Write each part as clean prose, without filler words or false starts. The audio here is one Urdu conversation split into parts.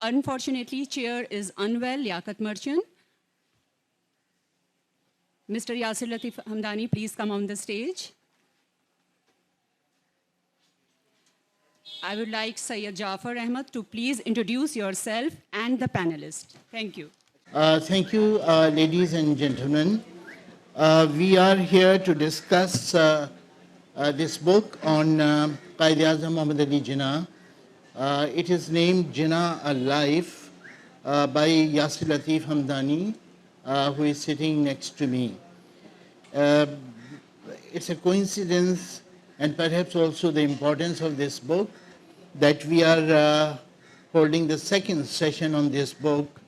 Unfortunately, chair is unwell, Liaquat Merchant. Mr. Yasser Latif Hamdani, please come on the stage. I would like Syed Jaffar Ahmed to please introduce yourself and the panelists. Thank you. Thank you, ladies and gentlemen. We are here to discuss this book on Quaid-e-Azam Muhammad Ali Jinnah. It is named Jinnah A Life by Yasser Latif Hamdani, who is sitting next to me. It's a coincidence, and perhaps also the importance of this book, that we are holding the second session on this book.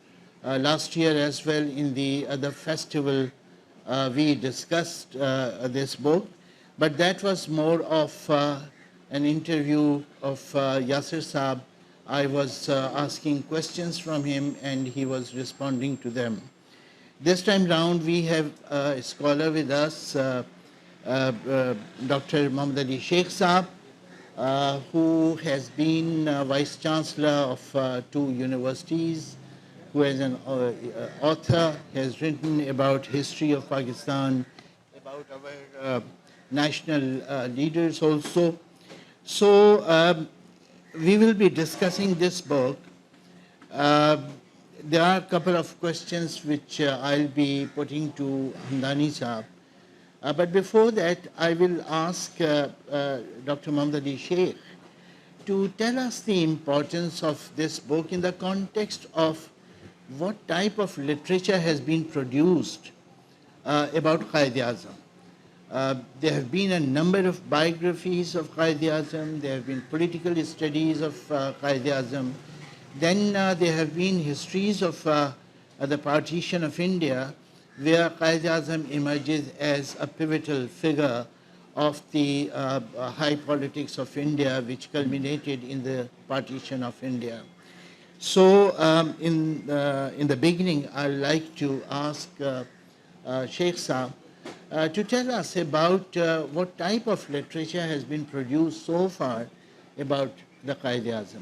Last year as well in the other festival we discussed this book, but that was more of an interview of Yasser Saab. I was asking questions from him and he was responding to them. This time round we have a scholar with us, Dr. Muhammad Ali Sheikh Saab, who has been Vice Chancellor of 2 universities, who is an author, has written about history of Pakistan, about our national leaders also. So we will be discussing this book. There are a couple of questions which I'll be putting to Hamdani Saab. But before that, I will ask Dr. Muhammad Ali Sheikh to tell us the importance of this book in the context of what type of literature has been produced about Quaid-e-Azam. There have been a number of biographies of Quaid-e-Azam, there have been political studies of Quaid-e-Azam, then there have been histories of the partition of India, where Quaid-e-Azam emerges as a pivotal figure of the high politics of India, which culminated in the partition of India. So in the beginning, I'd like to ask Sheikh Saab to tell us about what type of literature has been produced so far about the Quaid-e-Azam.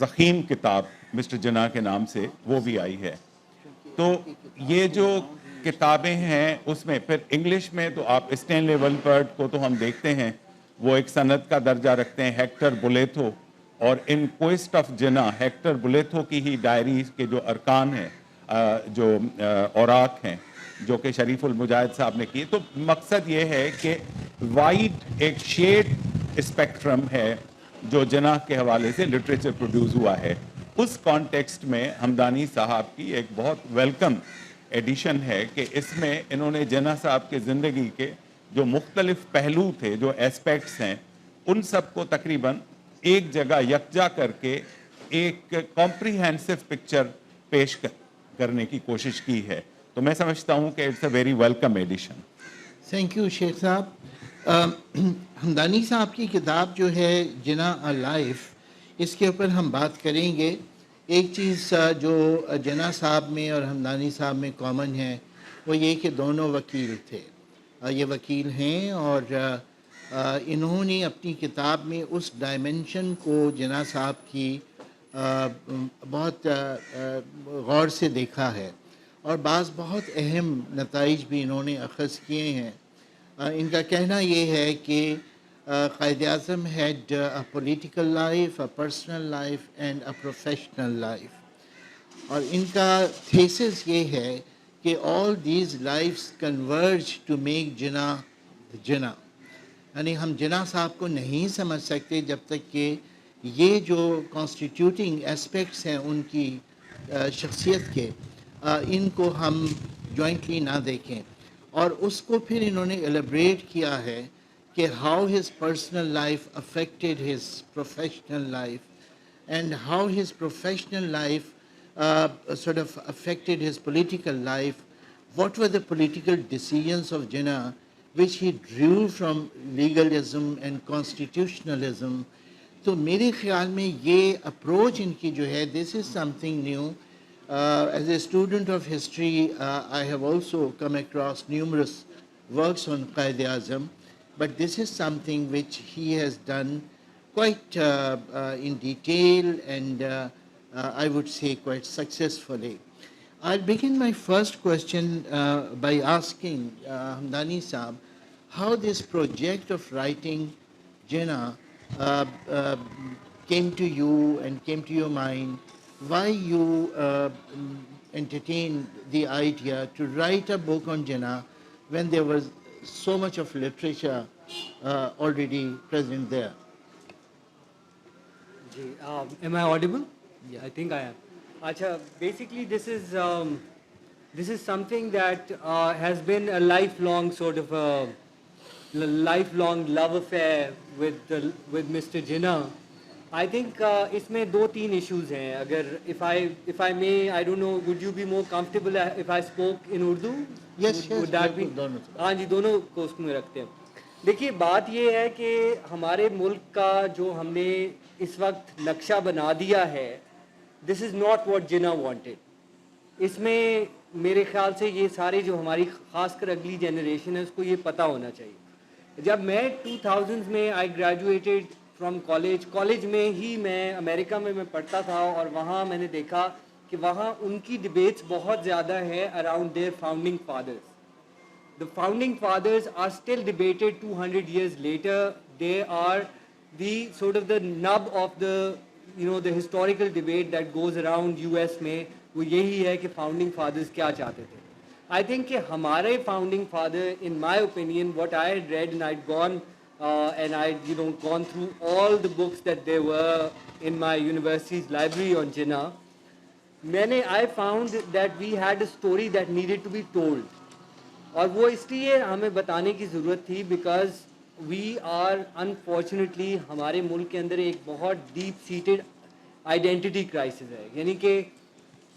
ضخیم کتاب مسٹر جناح کے نام سے وہ بھی آئی ہے. تو یہ جو کتابیں ہیں اس میں پھر انگلش میں تو آپ اسٹینلے ولبرٹ کو تو ہم دیکھتے ہیں وہ ایک سند کا درجہ رکھتے ہیں, ہیکٹر بولیتھو, اور ان کوئسٹ آف جناح ہیکٹر بولیتھو کی ہی ڈائری کے جو ارکان ہیں, جو اوراق ہیں جو کہ شریف المجاہد صاحب نے کیے. تو مقصد یہ ہے کہ وائڈ ایک شیڈ اسپیکٹرم ہے جو جناح کے حوالے سے لٹریچر پروڈیوس ہوا ہے. اس کانٹیکسٹ میں حمدانی صاحب کی ایک بہت ویلکم ایڈیشن ہے کہ اس میں انہوں نے جناح صاحب کے زندگی کے جو مختلف پہلو تھے, جو ایسپیکٹس ہیں, ان سب کو تقریباً ایک جگہ یکجا کر کے ایک کمپریہنسو پکچر پیش کرنے کی کوشش کی ہے. تو میں سمجھتا ہوں کہ it's a very welcome addition. Thank you Sheikh sahab. Hamdani صاحب کی کتاب جو ہے جناح لائف, اس کے اوپر ہم بات کریں گے. ایک چیز جو جناح صاحب میں اور حمدانی صاحب میں کامن ہے وہ یہ کہ دونوں وکیل تھے. یہ وکیل ہیں اور انہوں نے اپنی کتاب میں اس ڈائمنشن کو جناح صاحب کی بہت غور سے دیکھا ہے, اور بعض بہت اہم نتائج بھی انہوں نے اخذ کیے ہیں. ان کا کہنا یہ ہے کہ Quaid Azam had a political life, a personal life and a professional life. اور ان کا تھیسس یہ ہے کہ all these lives converge to make جناح جناح. یعنی ہم جناح صاحب کو نہیں سمجھ سکتے جب تک کہ یہ جو کانسٹیٹیوٹنگ اسپیکٹس ہیں ان کی شخصیت کے, ان کو ہم جوائنٹلی نہ دیکھیں. اور اس کو پھر انہوں نے ایلیبریٹ کیا ہے کہ how his personal life affected his professional life, and how his professional life sort of affected his political life. What were the political decisions of Jinnah which he drew from legalism and constitutionalism? تو میرے خیال میں یہ اپروچ ان کی جو ہے, this is something new. As a student of history, I have also come across numerous works on Qaid Azam, but this is something which he has done quite in detail and I would say quite successfully. I'll begin my first question by asking Hamdani Saab how this project of writing Jinnah came to you and came to your mind, why you entertained the idea to write a book on Jinnah when there was so much of literature already present there. Am I audible? Yeah, I think I am. Acha, basically this is something that has been a lifelong sort of a lifelong love affair with Mr. Jinnah. I think isme do teen issues hain. Agar if I may, I don't know, would you be more comfortable if I spoke in Urdu? Yes, would that be? ہاں جی, دونوں کو اس میں رکھتے ہیں. دیکھیے بات یہ ہے کہ ہمارے ملک کا جو ہم نے اس وقت نقشہ بنا دیا ہے, this is not what Jinnah wanted. اس میں میرے خیال سے یہ سارے جو ہماری خاص کر اگلی جنریشن ہے اس کو یہ پتہ ہونا چاہیے. جب میں 2000s میں I graduated from کالج میں ہی میں امریکہ میں پڑھتا تھا, اور وہاں میں نے دیکھا کہ وہاں ان کی ڈبیٹس بہت زیادہ ہے around there founding fathers. The founding fathers are still debated 200 years later. They are the sort of the nub of the, you know, the historical debate that goes around US میں, وہ یہی ہے کہ founding fathers کیا چاہتے تھے. I think کہ ہمارے founding father, in my opinion, what I had read and I'd gone and I'd, you know, gone through all the books that there were in my university's library on Jinnah, I found that we had a story that needed to be told. اور وہ اس لیے ہمیں بتانے کی ضرورت تھی بیکاز وی آر انفارچونیٹلی ہمارے ملک کے اندر ایک بہت ڈیپ سیٹڈ آئیڈینٹی کرائسس ہے. یعنی کہ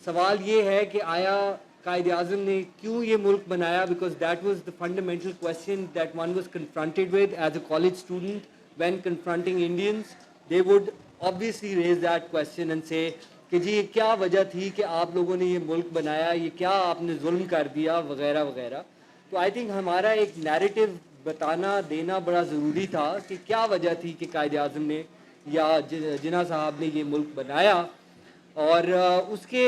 سوال یہ ہے کہ آیا قائد اعظم نے کیوں یہ ملک بنایا, because that was the fundamental question that one was confronted with as a college student when confronting Indians. They would obviously raise that question and say کہ جی یہ کیا وجہ تھی کہ آپ لوگوں نے یہ ملک بنایا, یہ کیا آپ نے ظلم کر دیا وغیرہ وغیرہ. تو آئی تھنک ہمارا ایک نیریٹو بتانا دینا بڑا ضروری تھا کہ کیا وجہ تھی کہ قائد اعظم نے یا جناح صاحب نے یہ ملک بنایا, اور اس کے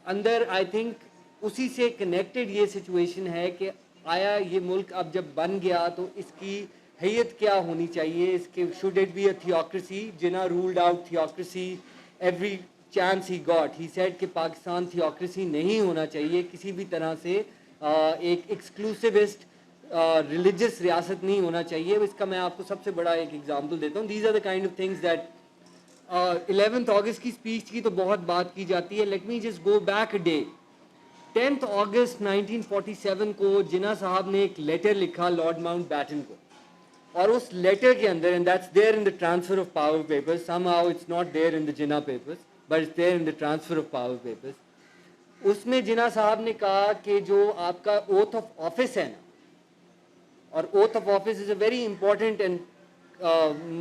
اندر آئی تھنک اسی سے کنیکٹڈ یہ سچویشن ہے کہ آیا یہ ملک اب جب بن گیا تو اس کی حیت کیا ہونی چاہیے, اس کے should it be a theocracy. Jinnah ruled out theocracy every chance he got. He said کہ پاکستان تھیوکریسی نہیں ہونا چاہیے, کسی بھی طرح سے ایک ایکسکلوسیوسٹ ریلیجس ریاست نہیں ہونا چاہیے. اس کا میں آپ کو سب سے بڑا ایک ایگزامپل دیتا ہوں. These are the kind of things that 11 اگست کی اسپیچ کی تو بہت بات کی جاتی ہے. Let me just go back a day. 10 اگست 1947 کو جناح صاحب نے ایک لیٹر لکھا لارڈ ماؤنٹ بیٹن کو, اور اس لیٹر کے اندر, and that's there in the transfer of power papers, somehow it's not there in the Jinnah papers but it's there in the transfer of power papers. اس میں جناح صاحب نے کہا کہ جو آپ کا اوتھ آف آفس ہے نا, اور oath of office is a very important and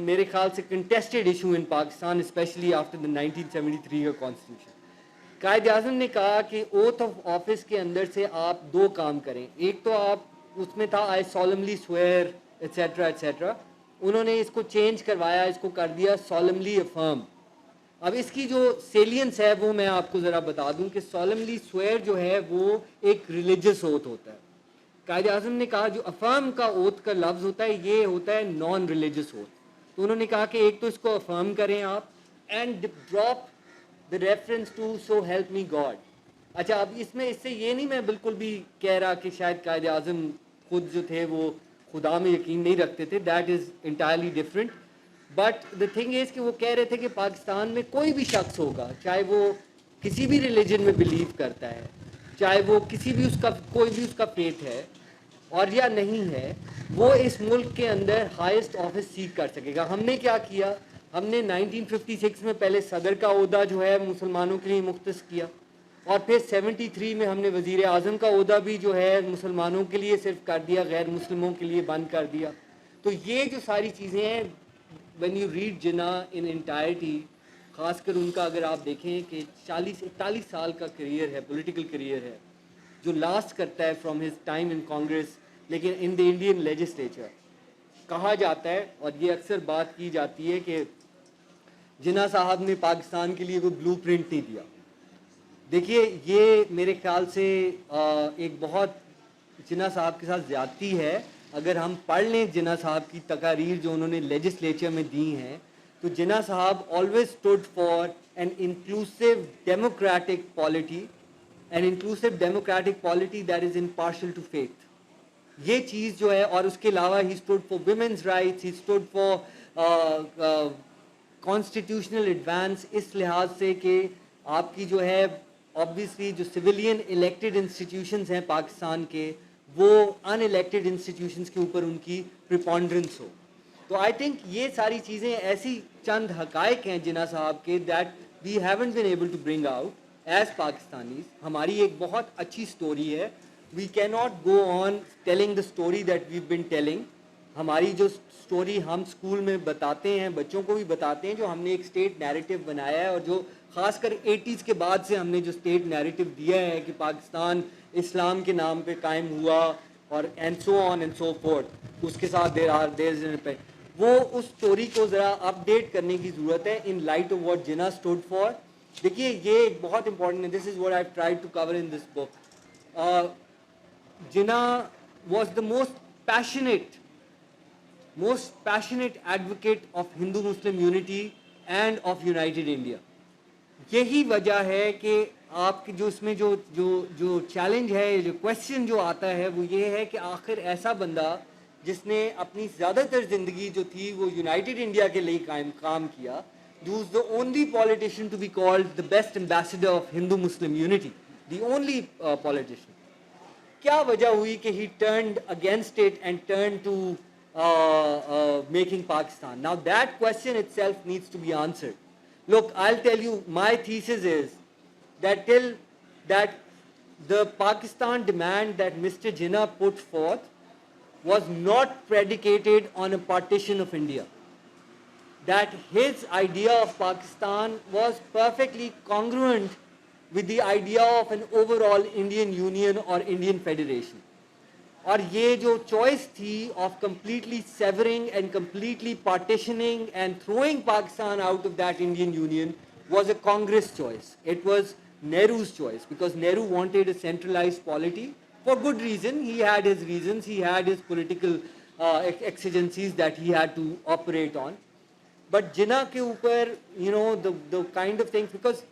میرے خیال سے contested issue in Pakistan, especially after the 1973 کا کانسٹیٹیوشن. قائد اعظم نے کہا کہ اوتھ آف آفس کے اندر سے آپ دو کام کریں. ایک تو آپ اس میں تھا آئی سالملی سویئر ایٹسیٹرا ایٹسیٹرا, انہوں نے اس کو چینج کروایا, اس کو کر دیا سالملی افرم. اب اس کی جو سیلینس ہے وہ میں آپ کو ذرا بتا دوں کہ سالملی سویئر جو ہے وہ ایک ریلیجس اوتھ ہوتا ہے. قائد اعظم نے کہا جو افرم کا اوتھ کا لفظ ہوتا ہے یہ ہوتا ہے نان ریلیجس اوتھ. تو انہوں نے کہا کہ ایک تو اس کو افرم کریں آپ, and drop the reference to so help me God. اچھا, اب اس میں اس سے یہ نہیں میں بالکل بھی کہہ رہا کہ شاید قائد اعظم خود جو تھے وہ خدا میں یقین نہیں رکھتے تھے, that is entirely different. But the thing is کہ وہ کہہ رہے تھے کہ پاکستان میں کوئی بھی شخص ہوگا, چاہے وہ کسی بھی ریلیجن میں بلیو کرتا ہے, چاہے وہ کسی بھی اس کا کوئی بھی اس کا فیتھ ہے اور یا نہیں ہے, وہ اس ملک کے اندر ہائیسٹ آفس سیک کر سکے گا. ہم نے کیا کیا, ہم نے 1956 میں پہلے صدر کا عہدہ جو ہے مسلمانوں کے لیے مختص کیا, اور پھر 73 میں ہم نے وزیر اعظم کا عہدہ بھی جو ہے مسلمانوں کے لیے صرف کر دیا, غیر مسلموں کے لیے بند کر دیا. تو یہ جو ساری چیزیں ہیں, when you read JINNAH in entirety, خاص کر ان کا اگر آپ دیکھیں کہ 41 سال کا کریئر ہے, پولیٹیکل کریئر ہے, جو لاسٹ کرتا ہے فرام ہز ٹائم ان کانگریس, لیکن ان دی انڈین لیجسلیچر. کہا جاتا ہے اور یہ اکثر بات کی جاتی ہے کہ جناح صاحب نے پاکستان کے لیے کوئی بلو پرنٹ نہیں دیا. دیکھیے یہ میرے خیال سے ایک بہت جناح صاحب کے ساتھ زیادتی ہے. اگر ہم پڑھ لیں جناح صاحب کی تقاریر جو انہوں نے لیجسلیچر میں دی ہیں, تو Jinnah Sahab always stood for an inclusive democratic polity, an inclusive democratic polity that is impartial to faith. یہ چیز جو ہے, اور اس کے علاوہ he stood for women's rights, he stood for constitutional advance, اس لحاظ سے کہ آپ کی جو ہے آبویسلی جو سویلین الیکٹڈ انسٹیٹیوشنز ہیں پاکستان کے, وہ ان الیکٹڈ انسٹیٹیوشنز کے اوپر ان کی پریپونڈرنس ہو. تو آئی تھنک یہ ساری چیزیں ایسی چند حقائق ہیں جناح صاحب کے that we haven't been able to bring out as Pakistanis. ہماری ایک بہت اچھی اسٹوری ہے, we can not go on telling the story that we been telling. ہماری جو اسٹوری ہم اسکول میں بتاتے ہیں, بچوں کو بھی بتاتے ہیں, جو ہم نے ایک اسٹیٹ نیریٹو بنایا ہے, اور جو خاص کر 80s کے بعد سے ہم نے جو اسٹیٹ نیریٹو دیا ہے کہ پاکستان اسلام کے نام پہ قائم ہوا, اور and so on and so forth, اس کے ساتھ وہ اس اسٹوری کو ذرا اپ ڈیٹ کرنے کی ضرورت ہے in light of what Jinnah stood for. دیکھیے یہ ایک بہت امپورٹنٹ ہے, this is what I try to cover in this book. Jinnah was the most passionate advocate of Hindu Muslim unity and of united India. یہی وجہ ہے کہ آپ کی جو اس میں جو چیلنج ہے, جو کوشچن جو آتا ہے, وہ یہ ہے کہ آخر ایسا بندہ جس نے اپنی زیادہ تر زندگی جو تھی وہ یونائٹیڈ انڈیا کے لیے کام کیا, who is the only politician to be called the best ambassador of Hindu Muslim unity, the only politician. کیا وجہ ہوئی کہ he turned against it and turned to making Pakistan? Now that question itself needs to be answered. Look, I'll tell you, my thesis is that till that the Pakistan demand that Mr. Jinnah put forth was not predicated on a partition of India. That his idea of Pakistan was perfectly congruent with the idea of an overall Indian Union or Indian Federation. اور یہ جو چوائس تھی of completely severing and completely partitioning and throwing Pakistan out of that Indian Union was a Congress choice. It was Nehru's choice, because Nehru wanted a centralized polity for good reason. He had his reasons, he had his political exigencies that he had to operate on. But Jinnah ke upar, you know, the kind of things, because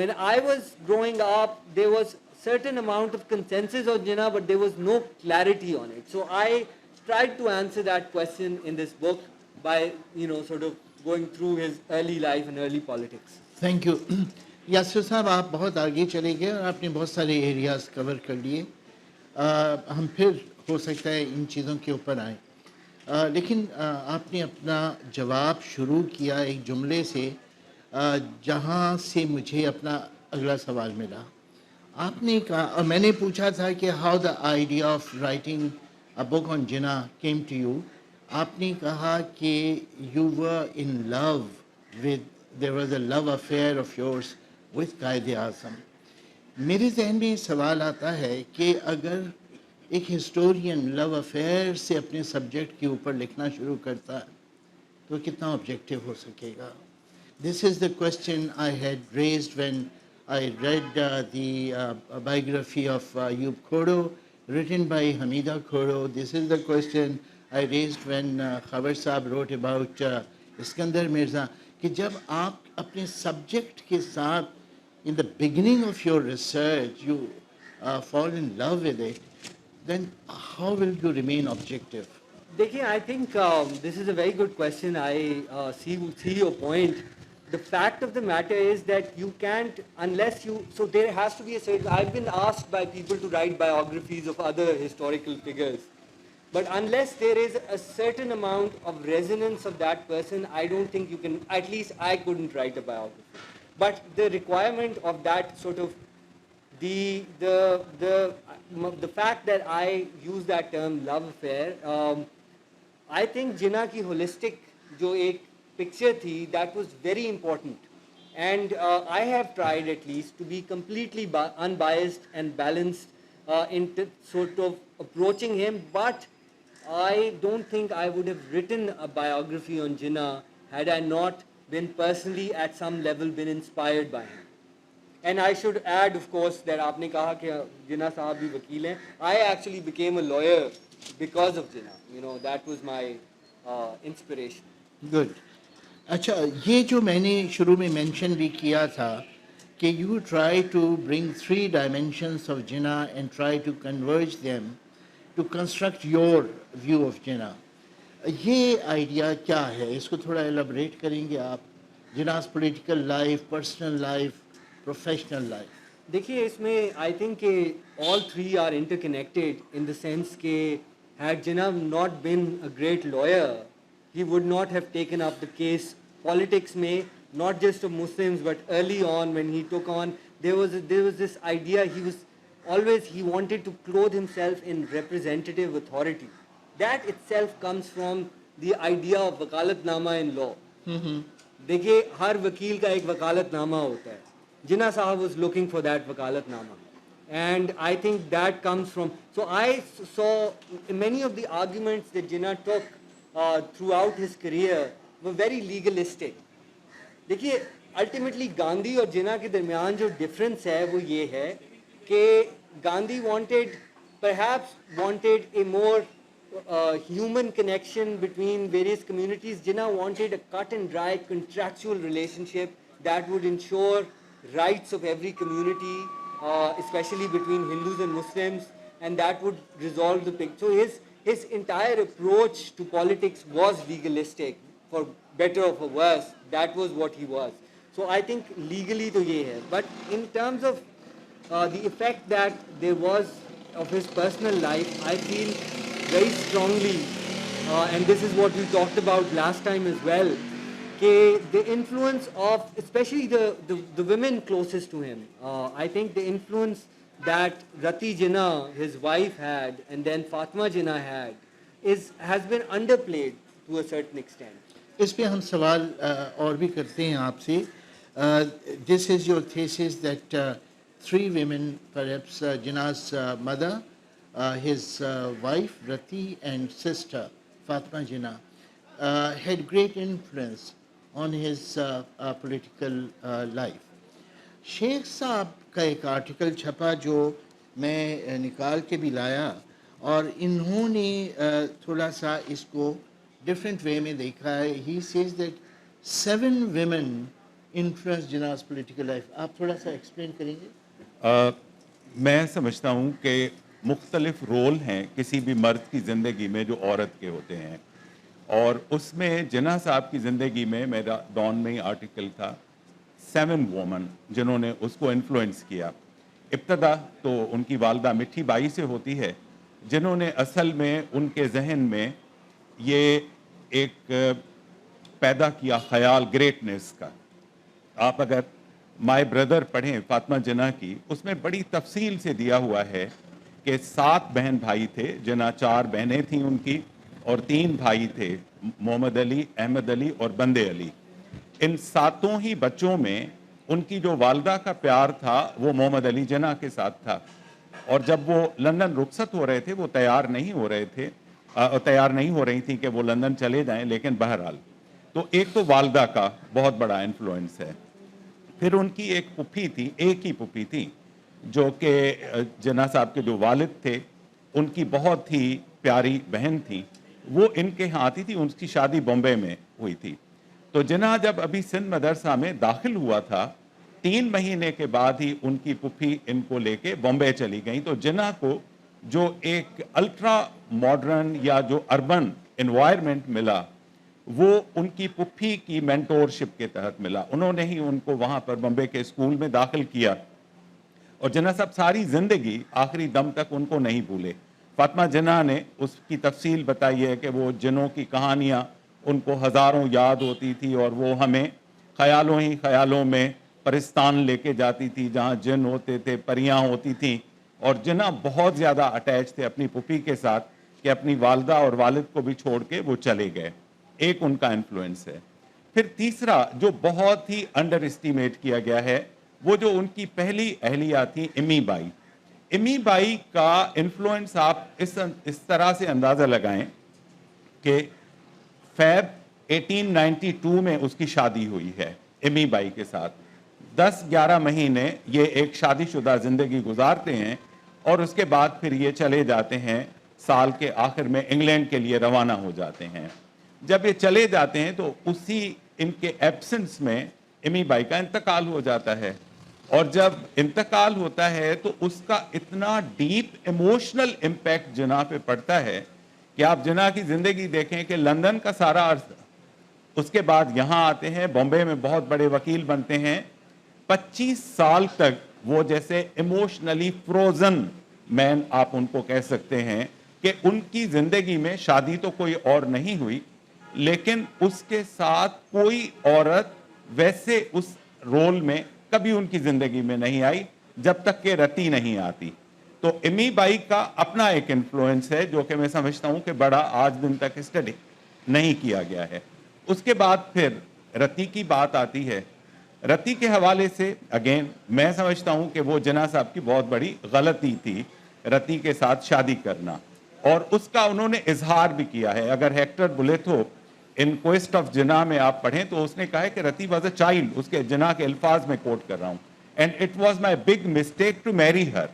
when I was growing up, there was certain amount of consensus on Jinnah, but there was no clarity on it. So I tried to answer that question in this book by, you know, sort of going through his early life and early politics. Thank you Yasir صاحب، آپ بہت آگے چلے گئے اور آپ نے بہت سارے ایریاز کور کر لیے. ہم پھر ہو سکتا ہے ان چیزوں کے اوپر آئیں، لیکن آپ نے اپنا جواب شروع کیا ایک جملے سے جہاں سے مجھے اپنا اگلا سوال ملا. آپ نے کہا، اور میں نے پوچھا تھا کہ how the idea of writing a book on Jinnah came to you. آپ نے کہا کہ you were in love with there was a love affair of yours with Quaid Azam. میرے ذہن میں سوال آتا ہے کہ اگر ایک ہسٹورین لو افیئر سے اپنے سبجیکٹ کے اوپر لکھنا شروع کرتا ہے تو کتنا آبجیکٹیو ہو سکے گا. This is the question I had raised when I read the biography of Ayub Khodo written by Hamida Khodo. This is the question I raised when Khabar Saab wrote about Iskandar Mirza. کہ جب آپ اپنے سبجیکٹ کے ساتھ in the beginning of your research you fall in love with it, then how will you remain objective? دیکھیے, I think this is a very good question. I see your point. The fact of the matter is that you can't, unless you, so there has to be a certain, I've been asked by people to write biographies of other historical figures. But unless there is a certain amount of resonance of that person, I don't think you can, at least I couldn't write a biography. But the requirement of that sort of, the fact that I use that term love affair, I think Jinnah ki holistic jo ek picture thi, that was very important. And I have tried at least to be completely unbiased and balanced in sort of approaching him, but I don't think I would have written a biography on Jinnah had I not been personally at some level been inspired by him. And I should add, of course, that aapne kaha ki Jinnah sahab bhi wakeel hain. I actually became a lawyer because of Jinnah. You know, that was my inspiration. Good. اچھا، یہ جو میں نے شروع میں مینشن بھی کیا تھا کہ you try to bring 3 dimensions of Jinnah and try to converge them to construct your view of Jinnah. یہ آئیڈیا کیا ہے؟ اس کو تھوڑا ایلیبریٹ کریں گے آپ؟ Jinnah's political life, personal life, professional life. دیکھیے, اس میں I think کہ all 3 are interconnected in the sense کہ had Jinnah not been a great lawyer, he would not have taken up the case politics میں, not just of Muslims, but early on when he took on, there was this idea, he wanted to clothe himself in representative authority. That itself comes from the idea of wakalatnama in law. دیکھیے, ہر وکیل کا ایک وکالتنامہ ہوتا ہے. Jinnah Sahab was looking for that wakalatnama. And I think that comes from, so I saw many of the arguments that Jinnah took throughout his career were very legalistic. دیکھیے, ultimately گاندھی اور جناح کے درمیان جو ڈفرینس ہے وہ یہ ہے کہ Gandhi perhaps wanted a more human connection between various communities. Jinnah wanted a cut and dry contractual relationship that would ensure rights of every community, especially between Hindus and Muslims, and that would resolve the picture. So his entire approach to politics was legalistic, for better or for worse. That was what he was. So I think legally to ye hai. But in terms of the effect that there was of his personal life, I feel very strongly, and this is what we talked about last time as well, the influence of especially the women closest to him. I think the influence that Rati Jinnah, his wife, had, and then Fatima Jinnah had, has been underplayed to a certain extent. اس پہ ہم سوال اور بھی کرتے ہیں آپ سے. This is your thesis that 3 women, perhaps Jinnah's mother, his wife Rati and sister Fatima Jinnah had great influence on his political life. شیخ صاحب کا ایک آرٹیکل چھپا جو میں نکال کے بھی لایا اور انہوں نے تھوڑا سا اس کو ڈفرینٹ وے میں دیکھا ہے. ہی says that 7 women influenced Jinnah's political life. آپ تھوڑا سا ایکسپلین کریں گے؟ میں سمجھتا ہوں کہ مختلف رول ہیں کسی بھی مرد کی زندگی میں جو عورت کے ہوتے ہیں, اور اس میں جناح صاحب کی زندگی میں میرا ڈان میں آرٹیکل تھا 7 women جنہوں نے اس کو انفلوئنس کیا. ابتدا تو ان کی والدہ مٹھی بائی سے ہوتی ہے جنہوں نے اصل میں ان کے ذہن میں یہ ایک پیدا کیا خیال گریٹنس کا. آپ اگر مائی بردر پڑھیں فاطمہ جناح کی, اس میں بڑی تفصیل سے دیا ہوا ہے کہ 7 بہن بھائی تھے. جناح 4 بہنیں تھیں ان کی اور 3 بھائی تھے, محمد علی, احمد علی اور بندے علی. ان 7 ہی بچوں میں ان کی جو والدہ کا پیار تھا وہ محمد علی جناح کے ساتھ تھا, اور جب وہ لندن رخصت ہو رہے تھے وہ تیار نہیں ہو رہی تھی کہ وہ لندن چلے جائیں, لیکن بہرحال تو ایک تو والدہ کا بہت بڑا انفلوئنس ہے. پھر ان کی ایک پھپھی تھی, ایک ہی پھپھی تھی, جو کہ جناح صاحب کے جو والد تھے ان کی بہت ہی پیاری بہن تھی, وہ ان کے ہاں آتی تھی. ان کی شادی بمبے میں ہوئی تھی. تو جناح جب ابھی سندھ مدرسہ میں داخل ہوا تھا 3 مہینے کے بعد ہی ان کی پھپھی ان کو لے کے بمبے چلی گئیں. تو جناح کو جو ایک الٹرا ماڈرن یا جو اربن انوائرمنٹ ملا وہ ان کی پھپھی کی مینٹورشپ کے تحت ملا. انہوں نے ہی ان کو وہاں پر بمبے کے اسکول میں داخل کیا, اور جناح صاحب ساری زندگی آخری دم تک ان کو نہیں بھولے. فاطمہ جناح نے اس کی تفصیل بتائی ہے کہ وہ جنوں کی کہانیاں ان کو ہزاروں یاد ہوتی تھی, اور وہ ہمیں خیالوں ہی خیالوں میں پرستان لے کے جاتی تھی جہاں جن ہوتے تھے, پریاں ہوتی تھیں. اور جناح بہت زیادہ اٹیچ تھے اپنی پھپھی کے ساتھ کہ اپنی والدہ اور والد کو بھی چھوڑ کے وہ چلے گئے. ایک ان کا انفلوئنس ہے. پھر تیسرا جو بہت ہی انڈر اسٹیمیٹ کیا گیا ہے وہ جو ان کی پہلی اہلیہ تھی امی بائی. امی بائی کا انفلوئنس آپ اس طرح سے اندازہ لگائیں کہ فیب 1892 میں اس کی شادی ہوئی ہے امی بائی کے ساتھ. 10-11 مہینے یہ ایک شادی شدہ زندگی گزارتے ہیں, اور اس کے بعد پھر یہ چلے جاتے ہیں سال کے آخر میں انگلینڈ کے لیے روانہ ہو جاتے ہیں. جب یہ چلے جاتے ہیں تو اسی ان کے ایبسنس میں امی بائی کا انتقال ہو جاتا ہے, اور جب انتقال ہوتا ہے تو اس کا اتنا ڈیپ ایموشنل امپیکٹ جناح پہ پڑتا ہے کہ آپ جناح کی زندگی دیکھیں کہ لندن کا سارا عرصہ, اس کے بعد یہاں آتے ہیں, بمبے میں بہت بڑے وکیل بنتے ہیں. 25 سال تک وہ جیسے ایموشنلی فروزن مین آپ ان کو کہہ سکتے ہیں کہ ان کی زندگی میں شادی تو کوئی اور نہیں ہوئی, لیکن اس کے ساتھ کوئی عورت ویسے اس رول میں کبھی ان کی زندگی میں نہیں آئی جب تک کہ رتی نہیں آتی. تو امی بائی کا اپنا ایک انفلوئنس ہے جو کہ میں سمجھتا ہوں کہ بڑا آج دن تک اسٹڈی نہیں کیا گیا ہے. اس کے بعد پھر رتی کی بات آتی ہے. رتی کے حوالے سے اگین میں سمجھتا ہوں کہ وہ جناح صاحب کی بہت بڑی غلطی تھی رتی کے ساتھ شادی کرنا, اور اس کا انہوں نے اظہار بھی کیا ہے. اگر ہیکٹر بلیتھو ان کوئسٹ آف جناح میں آپ پڑھیں تو اس نے کہا ہے کہ رتی واز اے چائلڈ, اس کے جناح کے الفاظ میں کوٹ کر رہا ہوں, and it was my big mistake to marry her.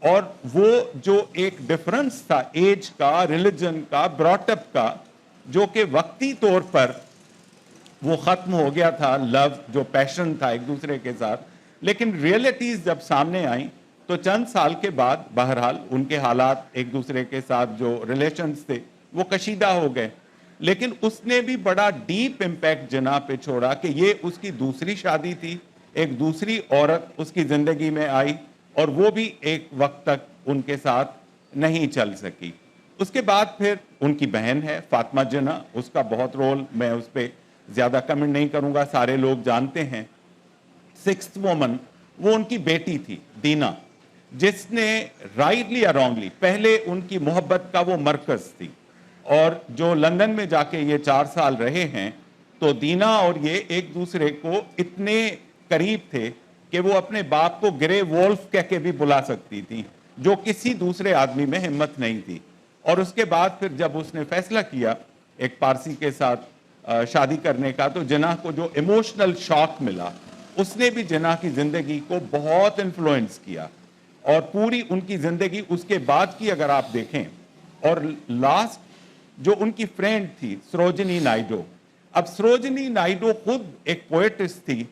اور وہ جو ایک ڈفرنس تھا ایج کا, ریلیجن کا, براٹ اپ کا, جو کہ وقتی طور پر وہ ختم ہو گیا تھا, لو جو پیشن تھا ایک دوسرے کے ساتھ, لیکن ریئلٹیز جب سامنے آئیں تو چند سال کے بعد بہرحال ان کے حالات ایک دوسرے کے ساتھ جو ریلیشنز تھے وہ کشیدہ ہو گئے. لیکن اس نے بھی بڑا ڈیپ امپیکٹ جناح پہ چھوڑا کہ یہ اس کی دوسری شادی تھی, ایک دوسری عورت اس کی زندگی میں آئی, اور وہ بھی ایک وقت تک ان کے ساتھ نہیں چل سکی. اس کے بعد پھر ان کی بہن ہے فاطمہ جناح, اس کا بہت رول, میں اس پہ زیادہ کمنٹ نہیں کروں گا, سارے لوگ جانتے ہیں. 6th woman وہ ان کی بیٹی تھی دینا, جس نے رائٹلی یا رانگلی پہلے ان کی محبت کا وہ مرکز تھی, اور جو لندن میں جا کے یہ 4 سال رہے ہیں تو دینا اور یہ ایک دوسرے کو اتنے قریب تھے کہ وہ اپنے باپ کو گرے وولف کہہ کے بھی بلا سکتی تھی, جو کسی دوسرے آدمی میں ہمت نہیں تھی. اور اس کے بعد پھر جب اس نے فیصلہ کیا ایک پارسی کے ساتھ شادی کرنے کا, تو جناح کو جو ایموشنل شاک ملا اس نے بھی جناح کی زندگی کو بہت انفلوئنس کیا, اور پوری ان کی زندگی اس کے بعد کی اگر آپ دیکھیں. اور لاسٹ جو ان کی فرینڈ تھی سروجنی نائیڈو, اب سروجنی نائیڈو خود ایک پوئٹس تھی,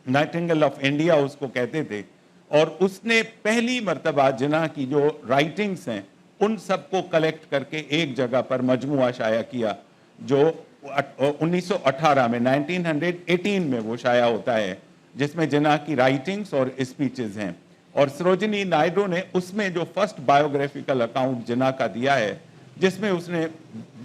نائٹنگل آف انڈیا اس کو کہتے تھے, اور اس نے پہلی مرتبہ جناح کی جو رائٹنگز ہیں ان سب کو کلیکٹ کر کے ایک جگہ پر مجموعہ شائع کیا, جو 1918 میں 1918 میں وہ شائع ہوتا ہے, جس میں جناح کی رائٹنگز اور اسپیچز ہیں. اور سروجنی نائیڈو نے اس میں جو فرسٹ بایوگرافیکل اکاؤنٹ جناح کا دیا ہے, جس میں اس نے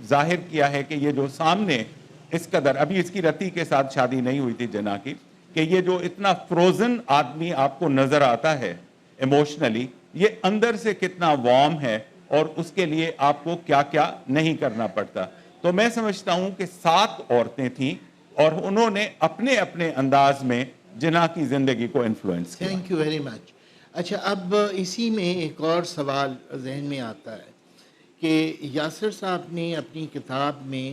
ظاہر کیا ہے کہ یہ جو سامنے اس قدر, ابھی اس کی رتی کے ساتھ شادی نہیں ہوئی تھی جناح کی, کہ یہ جو اتنا فروزن آدمی آپ کو نظر آتا ہے ایموشنلی, یہ اندر سے کتنا وارم ہے, اور اس کے لیے آپ کو کیا کیا نہیں کرنا پڑتا. تو میں سمجھتا ہوں کہ 7 عورتیں تھیں اور انہوں نے اپنے اپنے انداز میں جناح کی زندگی کو انفلوئنس کیا. Thank you very much. اچھا, اب اسی میں ایک اور سوال ذہن میں آتا ہے کہ یاسر صاحب نے اپنی کتاب میں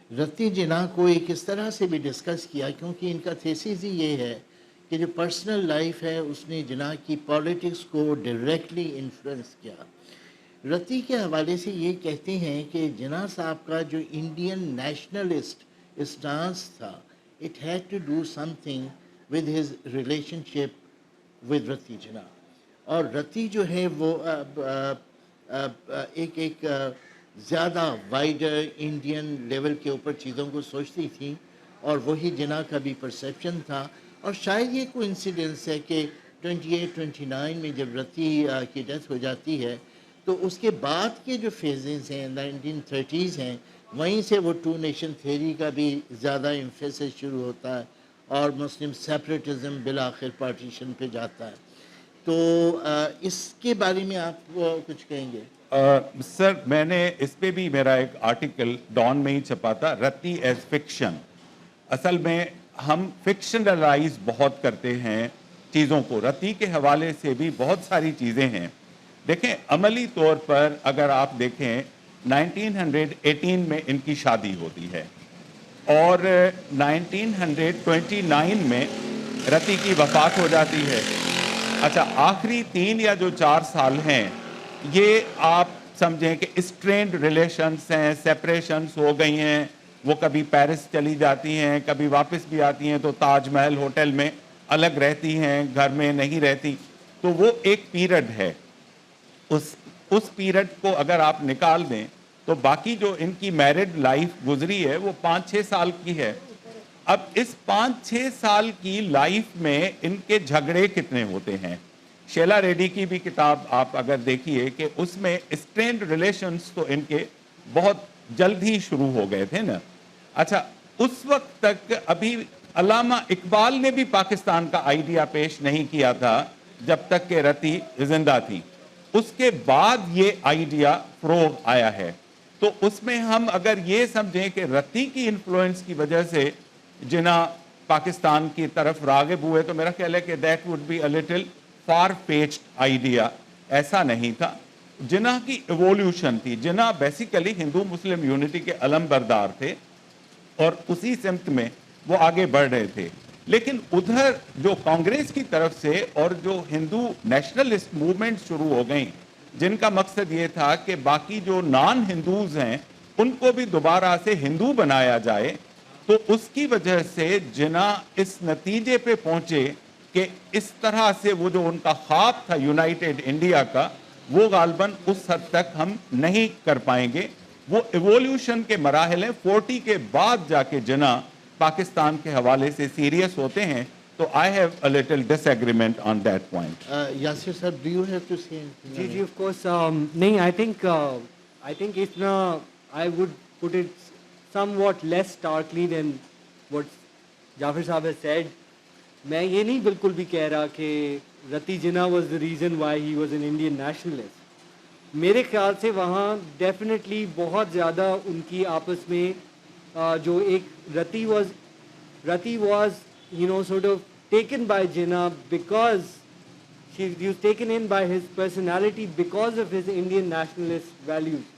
رتی جناح کو ایک اس طرح سے بھی ڈسکس کیا, کیونکہ ان کا تھیسس ہی یہ ہے کہ جو پرسنل لائف ہے اس نے جناح کی پالیٹکس کو ڈائریکٹلی انفلوئنس کیا. رتی کے حوالے سے یہ کہتے ہیں کہ جناح صاحب کا جو انڈین نیشنلسٹ اسٹانس تھا, it had to do something with his relationship with Ruttie Jinnah. اور رتی جو ہے وہ ایک زیادہ وائڈر انڈین لیول کے اوپر چیزوں کو سوچتی تھی, اور وہی جناح کا بھی پرسیپشن تھا. اور شاید یہ کوئی انسیڈنس ہے کہ 28-29 میں جب رتی کی ڈیتھ ہو جاتی ہے, تو اس کے بعد کے جو فیزز ہیں 1930s ہیں, وہیں سے وہ 2 نیشن تھیوری کا بھی زیادہ ایمفیسس شروع ہوتا ہے, اور مسلم سیپریٹزم بالآخر پارٹیشن پہ جاتا ہے. تو اس کے بارے میں آپ کچھ کہیں گے؟ سر, میں نے اس پہ بھی میرا ایک آرٹیکل ڈان میں ہی چھپا تھا, رتی ایز فکشن. اصل میں ہم فکشنلائز بہت کرتے ہیں چیزوں کو. رتی کے حوالے سے بھی بہت ساری چیزیں ہیں. دیکھیں, عملی طور پر اگر آپ دیکھیں 1918 میں ان کی شادی ہوتی ہے, اور 1929 میں رتی کی وفات ہو جاتی ہے. اچھا, آخری 3 یا جو 4 سال ہیں یہ آپ سمجھیں کہ اسٹرینڈ ریلیشنز ہیں, سیپریشنز ہو گئی ہیں. وہ کبھی پیرس چلی جاتی ہیں, کبھی واپس بھی آتی ہیں, تو تاج محل ہوٹل میں الگ رہتی ہیں, گھر میں نہیں رہتی. تو وہ ایک پیریڈ ہے. اس پیریڈ کو اگر آپ نکال دیں تو باقی جو ان کی میرڈ لائف گزری ہے وہ 5-6 سال کی ہے. اب اس 5-6 سال کی لائف میں ان کے جھگڑے کتنے ہوتے ہیں. شیلا ریڈی کی بھی کتاب آپ اگر دیکھیے کہ اس میں اسٹرینڈ ریلیشنز تو ان کے بہت جلد ہی شروع ہو گئے تھے نا. اچھا, اس وقت تک ابھی علامہ اقبال نے بھی پاکستان کا آئیڈیا پیش نہیں کیا تھا جب تک کہ رتی زندہ تھی. اس کے بعد یہ آئیڈیا فروغ آیا ہے. تو اس میں ہم اگر یہ سمجھیں کہ رتی کی انفلوئنس کی وجہ سے جناح پاکستان کی طرف راغب ہوئے, تو میرا خیال ہے کہ that would be a little far fetched idea. ایسا نہیں تھا. جناح کی ایوولوشن تھی. جناح بیسیکلی ہندو مسلم یونٹی کے علم بردار تھے, اور اسی سمت میں وہ آگے بڑھ رہے تھے. لیکن ادھر جو کانگریس کی طرف سے اور جو ہندو نیشنلسٹ موومنٹ شروع ہو گئیں, جن کا مقصد یہ تھا کہ باقی جو نان ہندوز ہیں ان کو بھی دوبارہ سے ہندو بنایا جائے, تو اس کی وجہ سے جناح اس نتیجے پہ پہنچے کہ اس طرح سے وہ جو ان کا خواب تھا یونائٹڈ انڈیا کا, وہ غالباً اس حد تک ہم نہیں کر پائیں گے. وہ ایوولوشن کے مراحل ہیں. 40 کے بعد جا کے جناح پاکستان کے حوالے سے سیریس ہوتے ہیں. تو I have a little disagreement on that point. Yasser sir, do you have to say anything? G of course. نہیں, I think if I would put it somewhat less starkly than what Jaffar صاحب has said. میں یہ نہیں بالکل بھی کہہ رہا کہ رتی جناح was the reason why he was an Indian nationalist. میرے خیال سے وہاں ڈیفینیٹلی بہت زیادہ ان کی آپس میں جو ایک رتی was sort of taken by Jinnah because he was taken in by his personality because of his Indian nationalist values.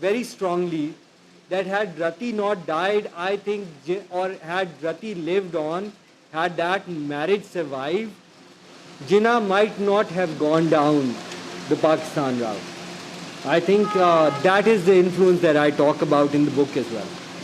very strongly that had Rati not died, I think, or had Rati lived on, had that marriage survived, Jinnah might not have gone down the Pakistan route. I think that is the influence that I talk about in the book as well.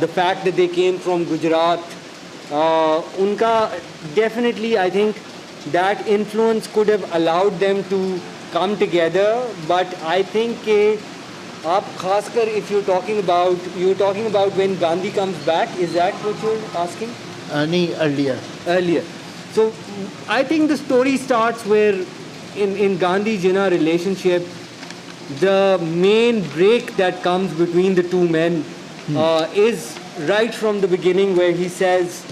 the fact that they came from Gujarat, unka definitely I think that influence could have allowed them to come together. But I think ke aap khaskar if you're talking about when Gandhi comes back, is that what you're asking? No, Earlier. So I think the story starts where in Gandhi Jinnah relationship, the main break that comes between the two men is right from the beginning, where he says,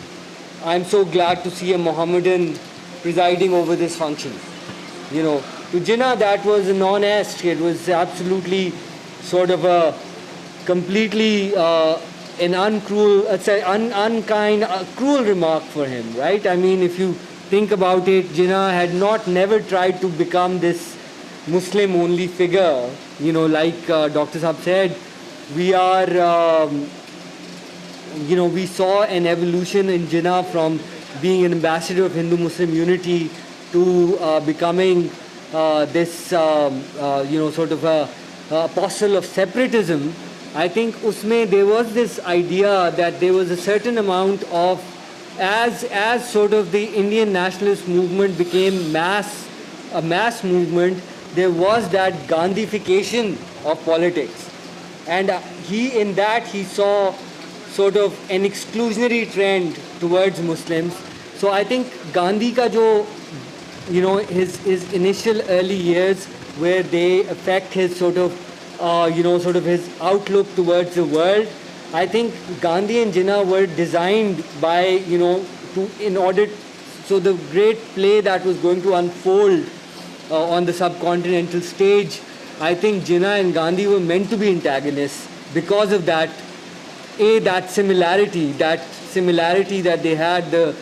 I'm so glad to see a Mohammedan presiding over this function. You know, to Jinnah that was a non-est. It was absolutely sort of a completely an unkind, cruel remark for him, right? I mean, if you think about it, Jinnah had never tried to become this Muslim-only figure. You know, like Dr. Saab said, we are, we saw an evolution in Jinnah from being an ambassador of Hindu-Muslim unity to becoming this, sort of a apostle of separatism. I think usme there was this idea that there was a certain amount of, as sort of the Indian nationalist movement became a mass movement, there was that Gandhification of politics. And he saw sort of an exclusionary trend towards Muslims. So I think Gandhi ka jo, his initial early years, where they affect his sort of, his outlook towards the world. I think Gandhi and Jinnah were designed by, so the great play that was going to unfold on the subcontinental stage, I think Jinnah and Gandhi were meant to be antagonists because of that similarity that they had, the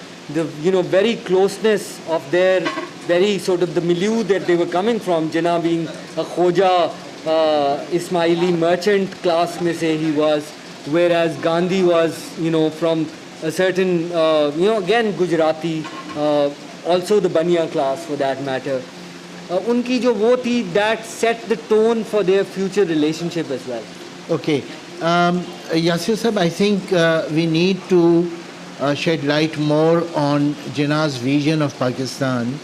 very closeness of their very sort of the milieu that they were coming from. Jinnah being a Khoja, Ismaili merchant class mein se he was, whereas Gandhi was, from a certain, again Gujarati, also the Baniya class for that matter. Unki jo wo thi, that set the tone for their future relationship as well. Okay. Yasser sahab, I think we need to shed light more on Jinnah's vision of Pakistan.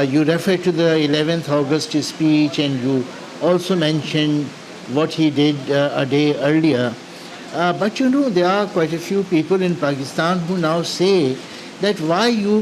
You referred to the 11th August speech, and you also mentioned what he did a day earlier. But there are quite a few people in Pakistan who now say that why you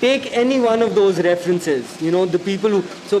Take any one of those references, the people who, so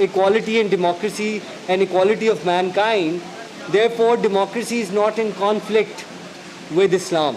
equality and democracy and equality of mankind. Therefore democracy is not in conflict with Islam.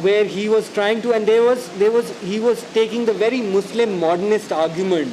where he was trying to, and he was taking the very Muslim modernist argument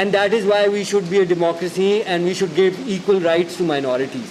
and that is why we should be a democracy and we should give equal rights to minorities.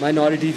minorities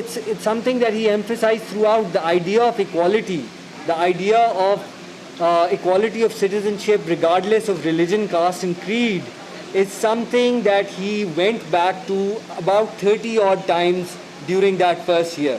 it's something that he emphasized throughout, the idea of equality, the idea of equality of citizenship regardless of religion, caste and creed is something that he went back to about 30 odd times during that first year.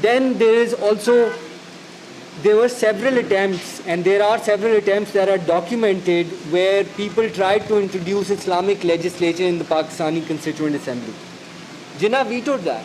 then there were several attempts, and there are several attempts that are documented where people tried to introduce Islamic legislation in the Pakistani Constituent Assembly. Jinnah vetoed that.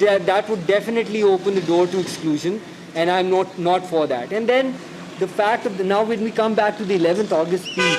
that would definitely open the door to exclusion, and I'm not for that. And then the fact of now when we come back to the 11th August speech,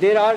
there are,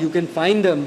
you can find them.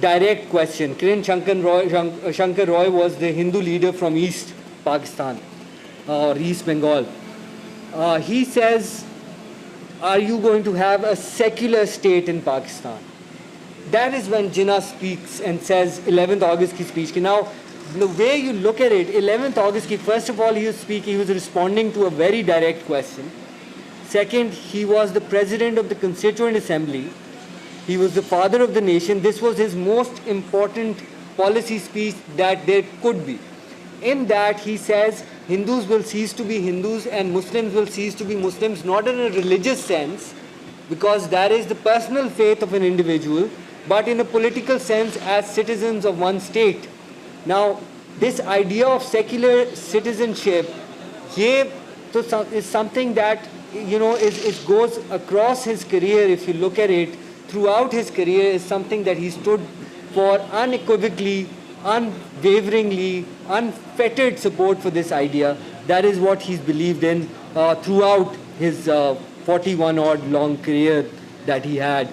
direct question. Kiran Shankar Roy was the Hindu leader from East Pakistan or East Bengal. He says, are you going to have a secular state in Pakistan? That is when Jinnah speaks and says 11th August ki speech. Now, the way you look at it, 11th August ki, first of all, he was responding to a very direct question. Second, he was the president of the Constituent Assembly. He was the father of the nation. This was his most important policy speech that there could be. In that, he says Hindus will cease to be Hindus and Muslims will cease to be Muslims, not in a religious sense, because that is the personal faith of an individual, but in a political sense as citizens of one state. Now, this idea of secular citizenship, is something that, it goes across his career. If you look at it, throughout his career is something that he stood for unequivocally, unwaveringly, unfettered support for this idea. That is what he's believed in throughout his 41 odd long career that he had.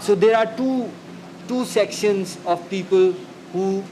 so there are two sections of people who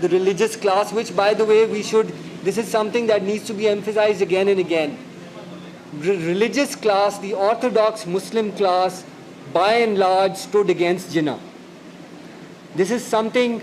the religious class, which by the way this is something that needs to be emphasized again and again. Religious class, the orthodox Muslim class, by and large stood against Jinnah. This is something,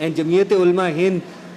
and Jamiyat-e-Ulama Hind.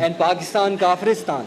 and Pakistan Kafiristan.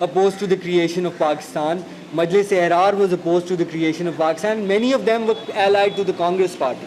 opposed to the creation of Pakistan. Majlis-e-Ihrar was opposed to the creation of Pakistan. Many of them were allied to the Congress party.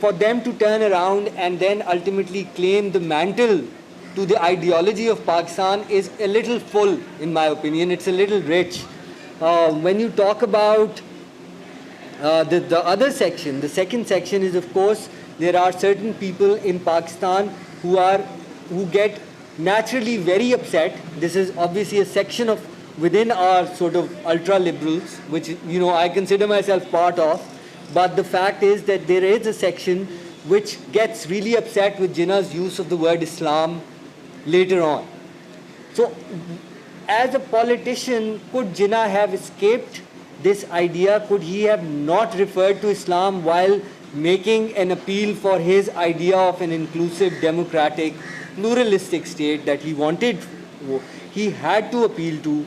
for them to turn around and then ultimately claim the mantle to the ideology of Pakistan is a little full, in my opinion. It's a little rich. When you talk about the other section, the second section is, of course, there are certain people in Pakistan who get naturally very upset. This is obviously a section of within our sort of ultra liberals, which I consider myself part of. But the fact is that there is a section which gets really upset with Jinnah's use of the word Islam later on. So, as a politician, could Jinnah have escaped this idea? Could he have not referred to Islam while making an appeal for his idea of an inclusive, democratic, pluralistic state that he wanted? He had to appeal to.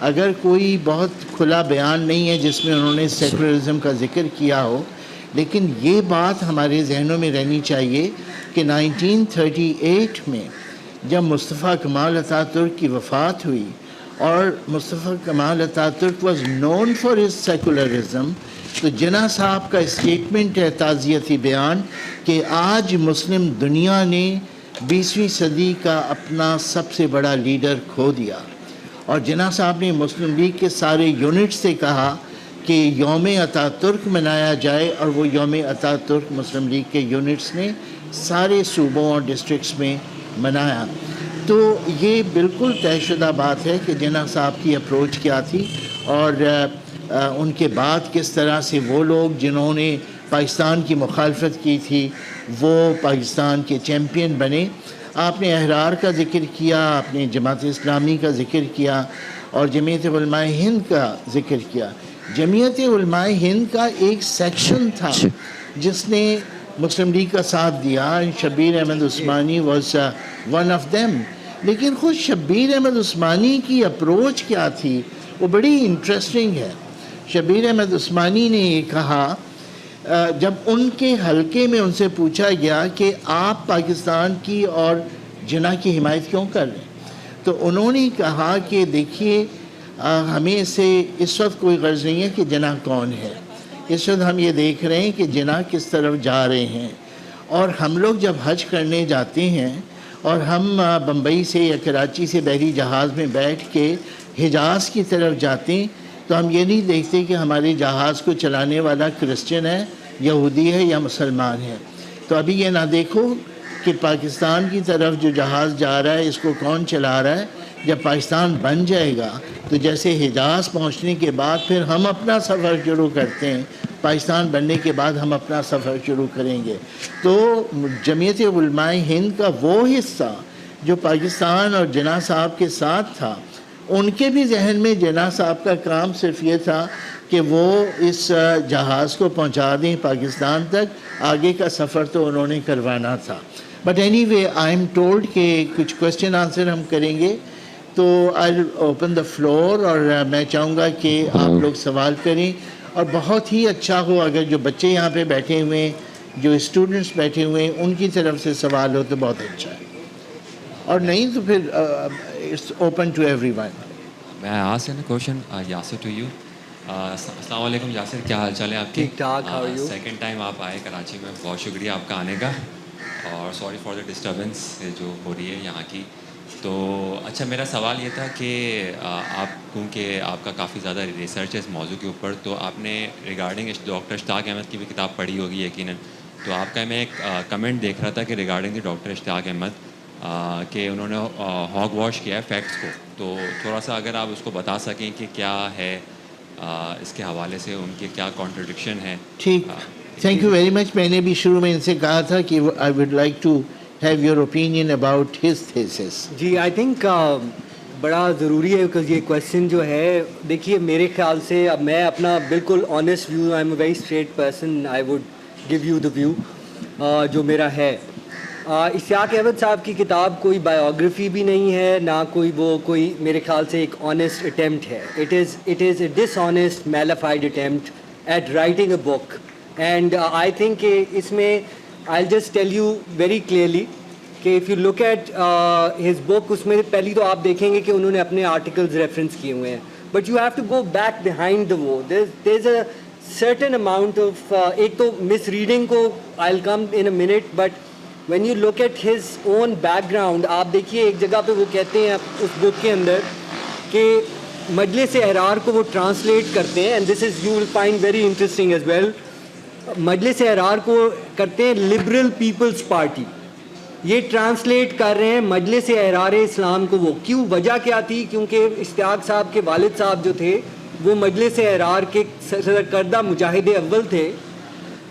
اگر کوئی بہت کھلا بیان نہیں ہے جس میں انہوں نے سیکولرزم کا ذکر کیا ہو، لیکن یہ بات ہمارے ذہنوں میں رہنی چاہیے کہ 1938 میں جب مصطفیٰ کمال اتا ترک کی وفات ہوئی، اور مصطفیٰ Kemal Ataturk was known for his secularism, تو جناح صاحب کا اسٹیٹمنٹ ہے، تعزیتی بیان، کہ آج مسلم دنیا نے 20ویں صدی کا اپنا سب سے بڑا لیڈر کھو دیا. اور جناح صاحب نے مسلم لیگ کے سارے یونٹ سے کہا کہ یوم اتا ترک منایا جائے، اور وہ یوم اتا ترک مسلم لیگ کے یونٹس نے سارے صوبوں اور ڈسٹرکٹس میں منایا. تو یہ بالکل طے شدہ بات ہے کہ جناح صاحب کی اپروچ کیا تھی، اور ان کے بعد کس طرح سے وہ لوگ جنہوں نے پاکستان کی مخالفت کی تھی وہ پاکستان کے چیمپئن بنے. آپ نے احرار کا ذکر کیا، آپ نے جماعت اسلامی کا ذکر کیا، اور جمعیت علماء ہند کا ذکر کیا. جمعیت علماء ہند کا ایک سیکشن تھا جس نے مسلم لیگ کا ساتھ دیا. Shabbir Ahmad Usmani was one of them. لیکن خود شبیر احمد عثمانی کی اپروچ کیا تھی وہ بڑی انٹرسٹنگ ہے. شبیر احمد عثمانی نے یہ کہا، جب ان کے حلقے میں ان سے پوچھا گیا کہ آپ پاکستان کی اور جناح کی حمایت کیوں کر رہے ہیں، تو انہوں نے کہا کہ دیکھیے ہمیں سے اس وقت کوئی غرض نہیں ہے کہ جناح کون ہے. اس وقت ہم یہ دیکھ رہے ہیں کہ جناح کس طرف جا رہے ہیں. اور ہم لوگ جب حج کرنے جاتے ہیں اور ہم بمبئی سے یا کراچی سے بحری جہاز میں بیٹھ کے حجاز کی طرف جاتے ہیں تو ہم یہ نہیں دیکھتے کہ ہمارے جہاز کو چلانے والا کرسچن ہے، یہودی ہے یا مسلمان ہے. تو ابھی یہ نہ دیکھو کہ پاکستان کی طرف جو جہاز جا رہا ہے اس کو کون چلا رہا ہے. جب پاکستان بن جائے گا تو جیسے حجاز پہنچنے کے بعد پھر ہم اپنا سفر شروع کرتے ہیں، پاکستان بننے کے بعد ہم اپنا سفر شروع کریں گے. تو جمعیت علماء ہند کا وہ حصہ جو پاکستان اور جناح صاحب کے ساتھ تھا، ان کے بھی ذہن میں جناح صاحب کا کام صرف یہ تھا کہ وہ اس جہاز کو پہنچا دیں پاکستان تک، آگے کا سفر تو انہوں نے کروانا تھا. But any way I am told کہ کچھ کوشچن آنسر ہم کریں گے، تو آئی اوپن دا فلور، اور میں چاہوں گا کہ آپ لوگ سوال کریں. اور بہت ہی اچھا ہو اگر جو بچے یہاں پہ بیٹھے ہوئے ہیں، جو اسٹوڈنٹس بیٹھے ہوئے ہیں، ان کی طرف سے سوال ہو تو بہت اچھا ہے، اور نہیں تو پھر it's open to everyone. میں ask a question Yasir to you. السلام علیکم یاسر، کیا حال چال ہے آپ کے؟ ٹھیک ٹھاک. How are you? Second time آپ آئے کراچی میں، بہت شکریہ آپ کا آنے کا، اور سوری فار دا ڈسٹربنس جو ہو رہی ہے یہاں کی. تو اچھا، میرا سوال یہ تھا کہ آپ کیونکہ آپ کا کافی زیادہ ریسرچ ہے اس موضوع کے اوپر، تو آپ نے ریگارڈنگ ڈاکٹر اشتاق احمد کی بھی کتاب پڑھی ہوگی یقیناً. تو آپ کا میں ایک کمنٹ دیکھ رہا تھا کہ ریگارڈنگ ڈاکٹر اشتاق احمد کہ انہوں نے ہاگ واش کیا ہے فیکٹس کو. تو تھوڑا سا اگر آپ اس کو بتا سکیں کہ کیا ہے اس کے حوالے سے ان کے کیا کانٹرڈکشن ہے. ٹھیک، تھینک یو ویری مچ. میں نے بھی شروع میں ان سے کہا تھا کہ I would like to have your opinion about his thesis. جی آئی تھنک بڑا ضروری ہے، بیکاز یہ کویشچن جو ہے، دیکھیے میرے خیال سے اب میں اپنا بالکل honest view, I am a very straight person, I would give you the view جو میرا ہے. اشتیاق احمد صاحب کی کتاب کوئی بایوگرافی بھی نہیں ہے، نہ کوئی میرے خیال سے ایک آنیسٹ اٹیمپٹ ہے. It is a dishonest mala fide attempt at writing a book. And I think کہ اس میں I just tell you very clearly کہ if you look at his book, اس میں پہلی تو آپ دیکھیں گے کہ انہوں نے اپنے آرٹیکلز ریفرنس کیے ہوئے ہیں، but you have to go back behind the وہ. There is a certain amount of, ایک تو مس ریڈنگ کو I will come in a minute, but when you look at his own background, آپ دیکھیے ایک جگہ پہ وہ کہتے ہیں اس بک کے اندر کہ مجلس احرار کو وہ ٹرانسلیٹ کرتے ہیں، and this is you will find very interesting as well. Majlis Ahrar کو کرتے ہیں لبرل پیپلز پارٹی، یہ ٹرانسلیٹ کر رہے ہیں مجلس احرار اسلام کو. وہ کیوں، وجہ کیا تھی؟ کیونکہ اشتیاق صاحب کے والد صاحب جو تھے وہ مجلس احرار کے سرکردہ مجاہد اول تھے،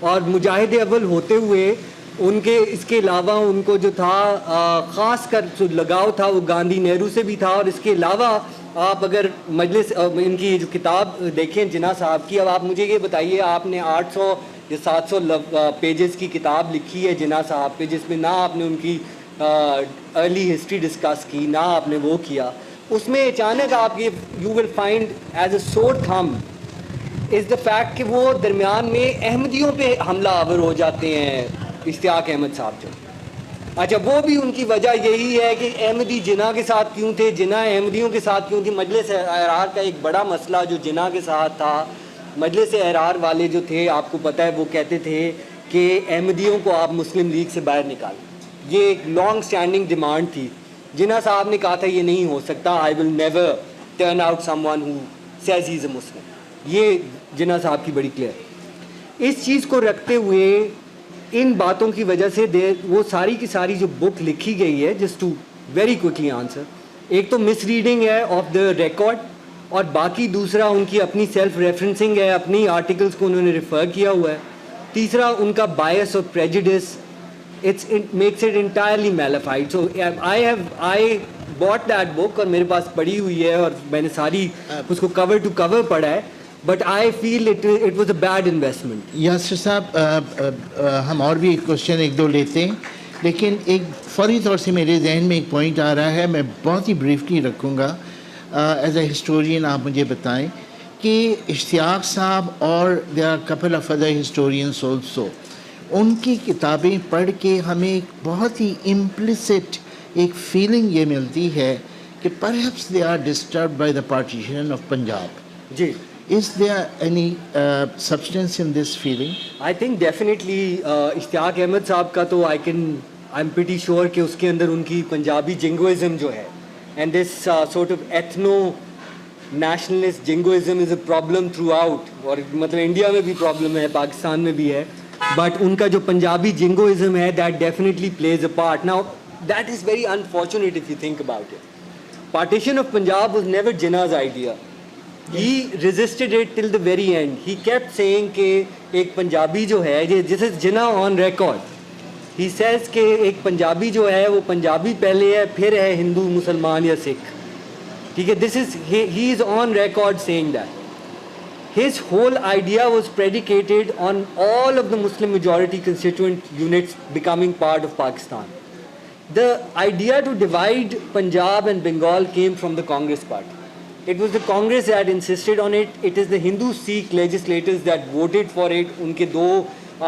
اور مجاہد اول ہوتے ہوئے ان کے اس کے علاوہ ان کو جو تھا خاص کر جو لگاؤ تھا وہ گاندھی نہرو سے بھی تھا. اور اس کے علاوہ آپ اگر مجلس ان کی جو کتاب دیکھیں جناح صاحب کی، اب آپ مجھے یہ بتائیے، آپ نے 800 یا 700 پیجز کی کتاب لکھی ہے جناح صاحب پہ، جس میں نہ آپ نے ان کی ارلی ہسٹری ڈسکس کی، نہ آپ نے وہ کیا. اس میں اچانک آپ یہ you will find as a سور تھم از دا فیکٹ کہ وہ درمیان میں احمدیوں پہ حملہ آور ہو جاتے ہیں اشتیاق احمد صاحب جو. اچھا وہ بھی ان کی وجہ یہی ہے کہ احمدی جناح کے ساتھ کیوں تھے, جناح احمدیوں کے ساتھ کیوں تھی. مجلس احرار کا ایک بڑا مسئلہ جو جناح کے ساتھ تھا, مجلس احرار والے جو تھے آپ کو پتہ ہے وہ کہتے تھے کہ احمدیوں کو آپ مسلم لیگ سے باہر نکالیں. یہ ایک لانگ سٹینڈنگ ڈیمانڈ تھی. جناح صاحب نے کہا تھا یہ نہیں ہو سکتا, I will never turn out someone who says he is a Muslim. یہ جناح صاحب کی بڑی کلیئر. اس چیز کو رکھتے ہوئے ان باتوں کی وجہ سے وہ ساری کی ساری جو بک لکھی گئی ہے, just to very quickly answer, ایک تو مس ریڈنگ ہے آف دا ریکارڈ, اور باقی دوسرا ان کی اپنی سیلف ریفرنسنگ ہے, اپنی آرٹیکلس کو انہوں نے ریفر کیا ہوا ہے. تیسرا ان کا بائس اور prejudice, it makes it entirely malafide. So I bought that book اور میرے پاس پڑھی ہوئی ہے اور میں نے ساری اس کو cover to cover پڑھا ہے, but I feel it was a bad investment. Yasir صاحب ہم اور بھی ایک کوشچن ایک دو لیتے ہیں, لیکن ایک فوری طور سے میرے ذہن میں ایک پوائنٹ آ رہا ہے, میں بہت ہی بریفلی رکھوں گا. ایز اے ہسٹورین آپ مجھے بتائیں کہ اشتیاق صاحب اور there are couple of other historians also, ان کی کتابیں پڑھ کے ہمیں ایک بہت ہی implicit ایک فیلنگ یہ ملتی ہے کہ perhaps they are disturbed by the partition of Punjab. G, Is there any substance in this feeling? I think definitely اشتیاق احمد صاحب کا تو I'm pretty sure کہ اس کے اندر ان کی پنجابی جنگوازم جو ہے, and this sort of ethno nationalist jingoism is a problem throughout, اور مطلب انڈیا میں بھی پرابلم ہے, پاکستان میں بھی ہے, بٹ ان کا جو پنجابی جنگوازم ہے that definitely plays a part. Now that is very unfortunate if you think about it. Partition of Punjab was never Jinnah's idea. He resisted it till the very end. He kept saying کہ ایک پنجابی جو ہے, this is Jinnah on record, he says کہ ایک پنجابی جو ہے وہ پنجابی پہلے ہے, پھر ہے ہندو مسلمان یا سکھ. ٹھیک ہے, this is he is on record saying that. His whole idea was predicated on all of the Muslim majority constituent units becoming part of Pakistan. The idea to divide Punjab and Bengal came from the Congress party. It was the Congress that insisted on it. It is the Hindu Sikh legislators that voted for it. ان کے دو,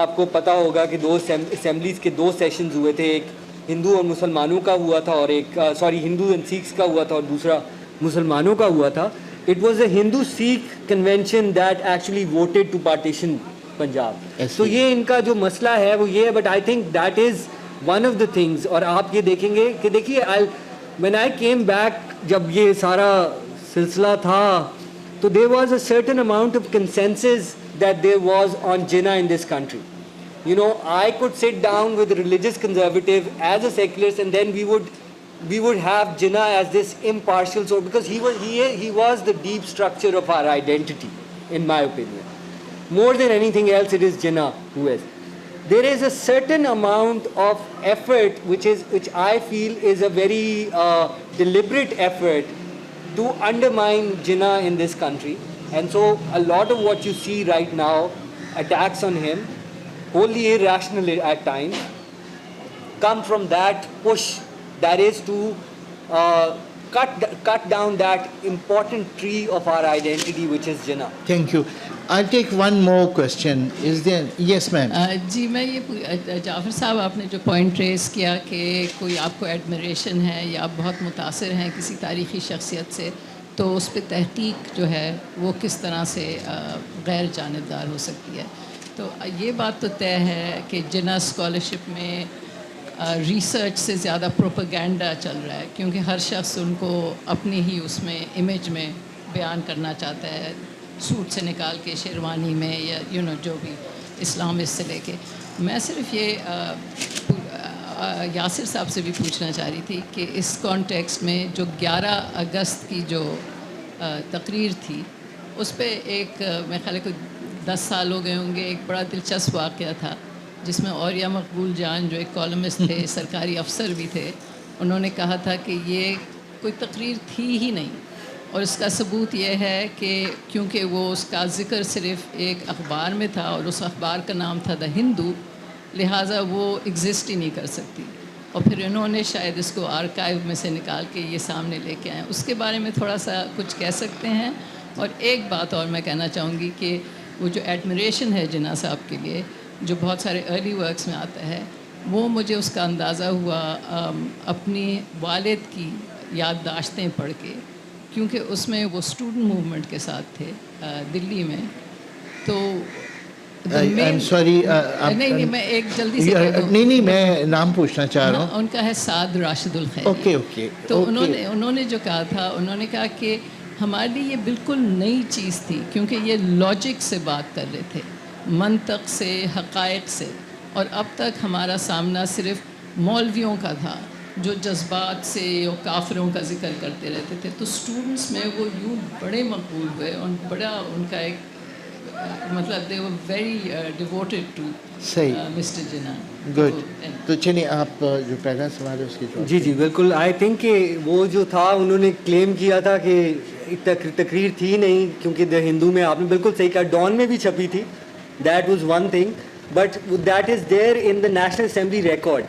آپ کو پتہ ہوگا کہ دو اسمبلیز کے دو سیشنز ہوئے تھے, ایک ہندو اور مسلمانوں کا ہوا تھا, اور ایک ہندو اینڈ سکھس کا ہوا تھا, اور دوسرا مسلمانوں کا ہوا تھا. It was a Hindu Sikh convention that actually voted to partition Punjab. So یہ ان کا جو مسئلہ ہے وہ یہ ہے, but I think that is one of the things. اور آپ یہ دیکھیں گے کہ دیکھیے when I came back, جب یہ سارا سلسلہ تھا تو there was a certain amount of consensus that there was on Jinnah in this country. You know, I could sit down with a religious conservative as a secularist, and then we would have Jinnah as this impartial source, because he was the deep structure of our identity, in my opinion. More than anything else, it is Jinnah who is. There is a certain amount of effort which I feel is a very deliberate effort to undermine Jinnah in this country. And so a lot of what you see right now, attacks on him, wholly irrational at times, come from that push that is to cut down that important tree of our identity, which is Jinnah. Thank you. I'll take one more question. Is there? Yes, ma'am. جی, میں یہ جعفر صاحب آپ نے جو پوائنٹ ریز کیا کہ کوئی آپ کو ایڈمریشن ہے یا آپ بہت متاثر ہیں کسی تاریخی شخصیت سے, تو اس پہ تحقیق جو ہے وہ کس طرح سے غیر جانبدار ہو سکتی ہے. تو یہ بات تو طے ہے کہ جناح اسکالرشپ میں ریسرچ سے زیادہ پروپیگنڈا چل رہا ہے, کیونکہ ہر شخص ان کو اپنی ہی اس میں امیج میں بیان کرنا چاہتا ہے, سوٹ سے نکال کے شیروانی میں, یا جو بھی اسلام اس سے لے کے. میں صرف یہ یاسر صاحب سے بھی پوچھنا چاہ رہی تھی کہ اس کانٹیکسٹ میں جو 11 اگست کی جو تقریر تھی, اس پہ ایک میرے خیال ہے کوئی 10 سال ہو گئے ہوں گے, ایک بڑا دلچسپ واقعہ تھا جس میں اوریہ مقبول جان جو ایک کالمسٹ تھے, سرکاری افسر بھی تھے, انہوں نے کہا تھا کہ یہ کوئی تقریر تھی ہی نہیں, اور اس کا ثبوت یہ ہے کہ کیونکہ وہ اس کا ذکر صرف ایک اخبار میں تھا اور اس اخبار کا نام تھا دا ہندو, لہٰذا وہ ایگزسٹ ہی نہیں کر سکتی. اور پھر انہوں نے شاید اس کو آرکائیو میں سے نکال کے یہ سامنے لے کے آئے. اس کے بارے میں تھوڑا سا کچھ کہہ سکتے ہیں؟ اور ایک بات اور میں کہنا چاہوں گی کہ وہ جو ایڈمریشن ہے جناح صاحب کے لیے جو بہت سارے ارلی ورکس میں آتا ہے، وہ مجھے اس کا اندازہ ہوا اپنی والد کی یادداشتیں پڑھ کے، کیونکہ اس میں وہ اسٹوڈنٹ موومنٹ کے ساتھ تھے دلی میں. تو I'm sorry, نہیں میں ایک جلدی سے کہہ دوں. نہیں میں نام پوچھنا چاہ رہا ہوں. ان کا ہے سعد راشد الخیر. اوکے. تو انہوں نے جو کہا تھا، انہوں نے کہا کہ ہمارے لیے یہ بالکل نئی چیز تھی، کیونکہ یہ لاجک سے بات کر رہے تھے، منطق سے، حقائق سے، اور اب تک ہمارا سامنا صرف مولویوں کا تھا جو جذبات سے اور کافروں کا ذکر کرتے رہتے تھے. تو اسٹوڈنٹس میں وہ یوں بڑے مقبول ہوئے اور بڑا ان کا ایک مطلب they were very devoted to Mr. Jinnah. Good. تو چلیے آپ جو پہلا سوال ہے اس کی جواب. جی بالکل. آئی تھنک کہ وہ جو تھا انہوں نے کلیم کیا تھا کہ تقریر تھی نہیں، کیونکہ دا ہندو میں آپ نے بالکل صحیح کہا، ڈان میں بھی چھپی تھی. That was one thing, but that is there in the national assembly record,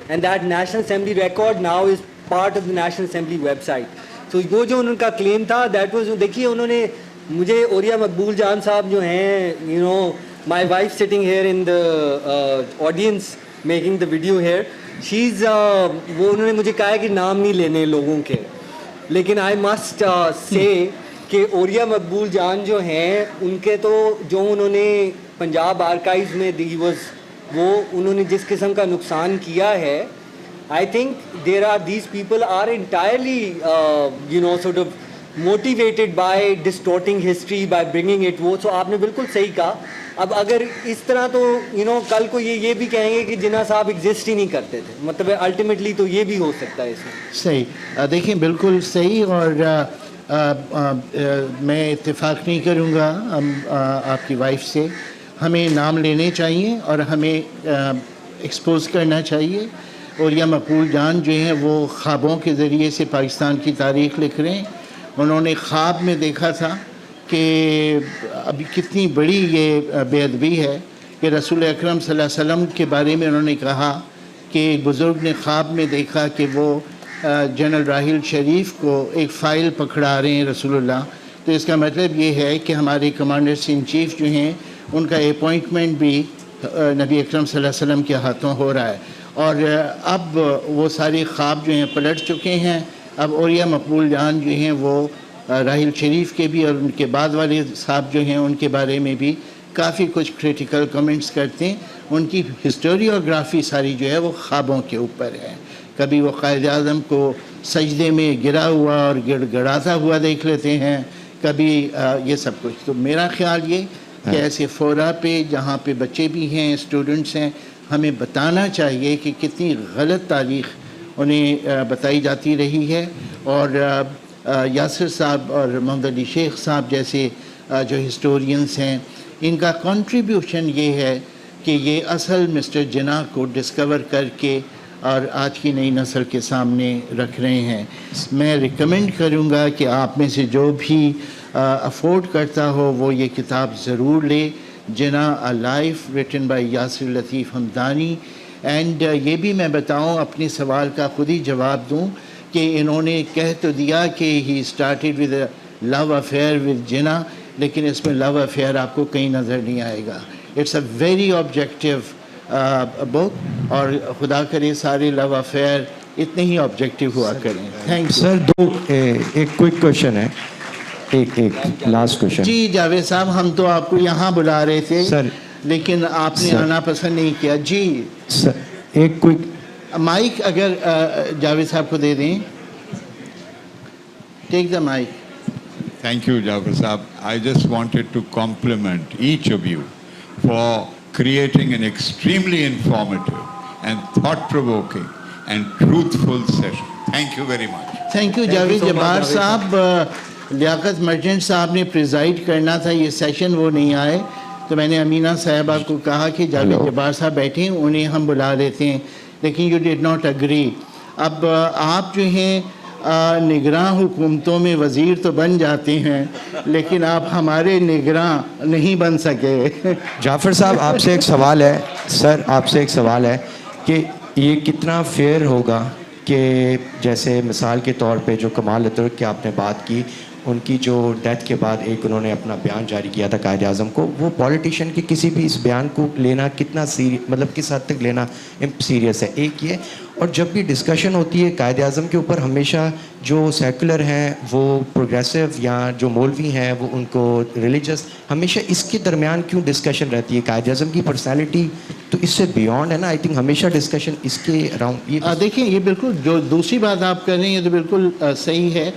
and that national assembly record now is part of the national assembly website. تو وہ جو ان کا کلیم تھا دیٹ واز، دیکھیے انہوں نے مجھے اوریا مقبول جان صاحب جو ہیں، you know my wife sitting here in the audience making the video here, she is وہ انہوں نے مجھے کہا ہے کہ نام نہیں لینے لوگوں کے، لیکن آئی مسٹ سے کہ اوریا مقبول جان جو ہیں ان کے تو جو انہوں نے پنجاب آرکائیوز میں دی واز، وہ انہوں نے جس قسم کا نقصان کیا ہے، I think there are these people are entirely you know sort of motivated by distorting history, by bringing it وہ. سو آپ نے بالکل صحیح کہا. اب اگر اس طرح تو کل کو یہ بھی کہیں گے کہ جناح صاحب ایگزسٹ ہی نہیں کرتے تھے، مطلب الٹیمیٹلی تو یہ بھی ہو سکتا ہے اس میں. صحیح. دیکھیں بالکل صحیح. اور میں اتفاق نہیں کروں گا آپ کی وائف سے. ہمیں نام لینے چاہیے اور ہمیں ایکسپوز کرنا چاہیے. اور یہ مقبول جان جو ہیں وہ خوابوں کے ذریعے سے پاکستان کی تاریخ لکھ رہے ہیں. انہوں نے خواب میں دیکھا تھا کہ ابھی کتنی بڑی یہ بے ادبی ہے کہ رسول اکرم صلی اللہ علیہ وسلم کے بارے میں انہوں نے کہا کہ ایک بزرگ نے خواب میں دیکھا کہ وہ جنرل راحیل شریف کو ایک فائل پکڑا رہے ہیں رسول اللہ. تو اس کا مطلب یہ ہے کہ ہمارے کمانڈرز ان چیف جو ہیں ان کا اپوائنٹمنٹ بھی نبی اکرم صلی اللہ علیہ وسلم کے ہاتھوں ہو رہا ہے. اور اب وہ سارے خواب جو ہیں پلٹ چکے ہیں. اب اوریا مقبول جان جو ہیں وہ راحیل شریف کے بھی اور ان کے بعد والے صاحب جو ہیں ان کے بارے میں بھی کافی کچھ کریٹیکل کمنٹس کرتے ہیں. ان کی ہسٹوریوگرافی ساری جو ہے وہ خوابوں کے اوپر ہے. کبھی وہ قائد اعظم کو سجدے میں گرا ہوا اور گڑ گڑاتا ہوا دیکھ لیتے ہیں، کبھی یہ سب کچھ. تو میرا خیال یہ کہ ایسے فورا پہ جہاں پہ بچے بھی ہیں، اسٹوڈنٹس ہیں، ہمیں بتانا چاہیے کہ کتنی غلط تاریخ انہیں بتائی جاتی رہی ہے. اور یاسر صاحب اور محمد علی شیخ صاحب جیسے جو ہسٹورینس ہیں، ان کا کنٹریبیوشن یہ ہے کہ یہ اصل مسٹر جناح کو ڈسکور کر کے اور آج کی نئی نسل کے سامنے رکھ رہے ہیں. میں ریکمینڈ کروں گا کہ آپ میں سے جو بھی افورڈ کرتا ہو وہ یہ کتاب ضرور لے، Jinnah a life written by Yasir Latif Hamdani. And یہ بھی میں بتاؤں، اپنے سوال کا خود ہی جواب دوں کہ انہوں نے کہہ تو دیا کہ he started with a love affair with Jinnah, لیکن اس میں لو افیئر آپ کو کہیں نظر نہیں آئے گا. اٹس اے ویری آبجیکٹیو بک، اور خدا کرے سارے لو افیئر اتنے ہی آبجیکٹیو ہوا کریں. Thank you sir. ایک کوئک کوشچن ہے، ایک لاسٹ کوشچن. جی جاوید صاحب، ہم تو آپ کو یہاں بلا رہے تھے سر، لیکن آپ نے آنا پسند نہیں کیا. جی سر ایک کوئک مائک اگر جاوید صاحب کو دے دیں. Take the mic. Thank you, Jaffar Saab. I just wanted to compliment each of you for creating an extremely informative and thought-provoking and truthful session. Thank you very much. Thank you Javed Jabbar Sahab. Liaquat merchant صاحب نے پریزائڈ کرنا تھا یہ سیشن، وہ نہیں آئے، تو میں نے امینہ صاحبہ کو کہا کہ جاوید جبار صاحب بیٹھیں، انہیں ہم بلا لیتے ہیں، لیکن یو ڈیڈ ناٹ اگری. اب آپ جو ہیں نگراں حکومتوں میں وزیر تو بن جاتے ہیں، لیکن آپ ہمارے نگراں نہیں بن سکے. جعفر صاحب آپ سے ایک سوال ہے سر، آپ سے ایک سوال ہے کہ یہ کتنا فیئر ہوگا کہ جیسے مثال کے طور پہ جو کمال اترک کی آپ نے بات کی، ان کی جو ڈیتھ کے بعد ایک انہوں نے اپنا بیان جاری کیا تھا قائد اعظم کو، وہ پولیٹیشین کے کسی بھی اس بیان کو لینا کتنا مطلب کس حد تک لینا سیریس ہے، ایک یہ. اور جب بھی ڈسکشن ہوتی ہے قائد اعظم کے اوپر، ہمیشہ جو سیکولر ہیں وہ پروگریسو یا جو مولوی ہیں وہ ان کو ریلیجس، ہمیشہ اس کے درمیان کیوں ڈسکشن رہتی ہے؟ قائد اعظم کی پرسنالٹی تو اس سے بیونڈ ہے نا. آئی تھنک ہمیشہ ڈسکشن اس کے اراؤنڈ. یہ دیکھیں، یہ بالکل جو دوسری بات آپ کر رہے ہیں یہ تو بالکل صحیح ہے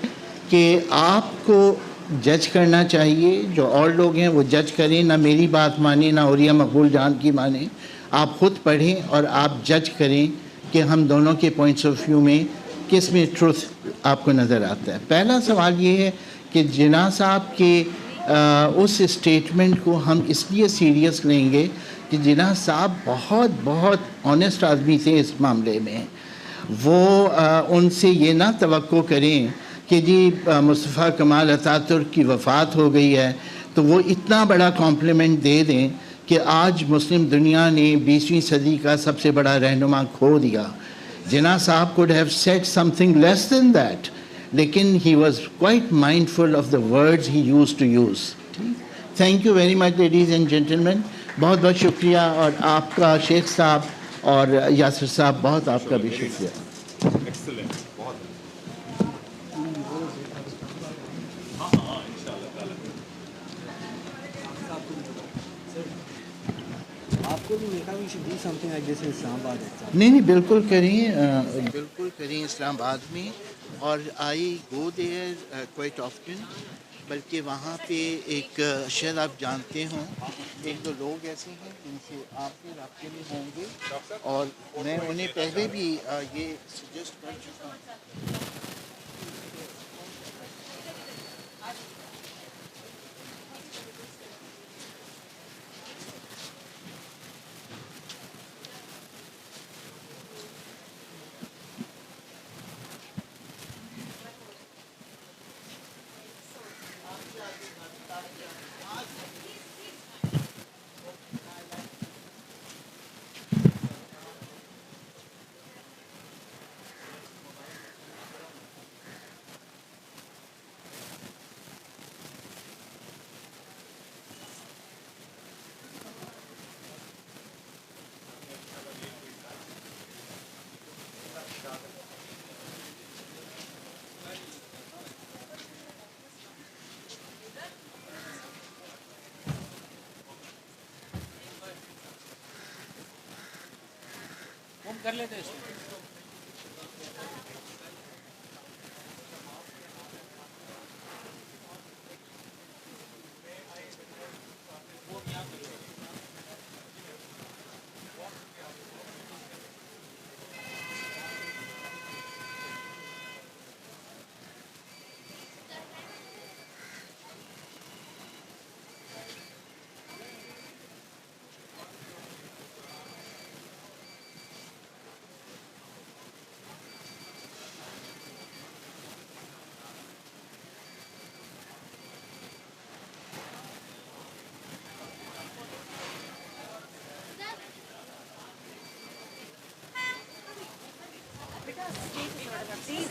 کہ آپ کو جج کرنا چاہیے. جو اور لوگ ہیں وہ جج کریں، نہ میری بات مانیں نہ اولیاء مقبول جان کی مانیں. آپ خود پڑھیں اور آپ جج کریں کہ ہم دونوں کے پوائنٹس آف ویو میں کس میں ٹروتھ آپ کو نظر آتا ہے. پہلا سوال یہ ہے کہ جناح صاحب کے اس اسٹیٹمنٹ کو ہم اس لیے سیریس لیں گے کہ جناح صاحب بہت بہت آنیسٹ آدمی تھے اس معاملے میں. وہ ان سے یہ نہ توقع کریں کہ جی مصطفیٰ کمال اتاترک کی وفات ہو گئی ہے تو وہ اتنا بڑا کمپلیمنٹ دے دیں کہ آج مسلم دنیا نے 20ویں صدی کا سب سے بڑا رہنما کھو دیا. جناح صاحب could have said something less than that, لیکن he was quite mindful of the words he used to use. Thank you very much ladies and gentlemen. بہت بہت شکریہ، اور آپ کا شیخ صاحب اور یاسر صاحب بہت آپ کا بھی شکریہ. آپ کو بھی میرا we should do something like this in Islamabad. نہیں بالکل کریں، بالکل کریں اسلام آباد میں. اور آئی گو دیئر کوائٹ آفٹن. بلکہ وہاں پہ ایک شاید آپ جانتے ہوں، ایک دو لوگ ایسے ہیں جن سے آپ کے رابطے میں ہوں گے، اور میں انہیں پہلے بھی یہ سجیسٹ کر چکا ہوں. کر لیتے ہیں.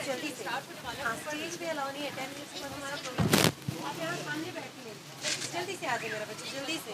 جلدی سے اسٹیج پہ الاؤ نہیں ہے. 10 منٹس بعد ہمارا پروگرام. آپ یہاں سامنے بیٹھیے، جلدی سے آ جائے میرا بچہ، جلدی سے.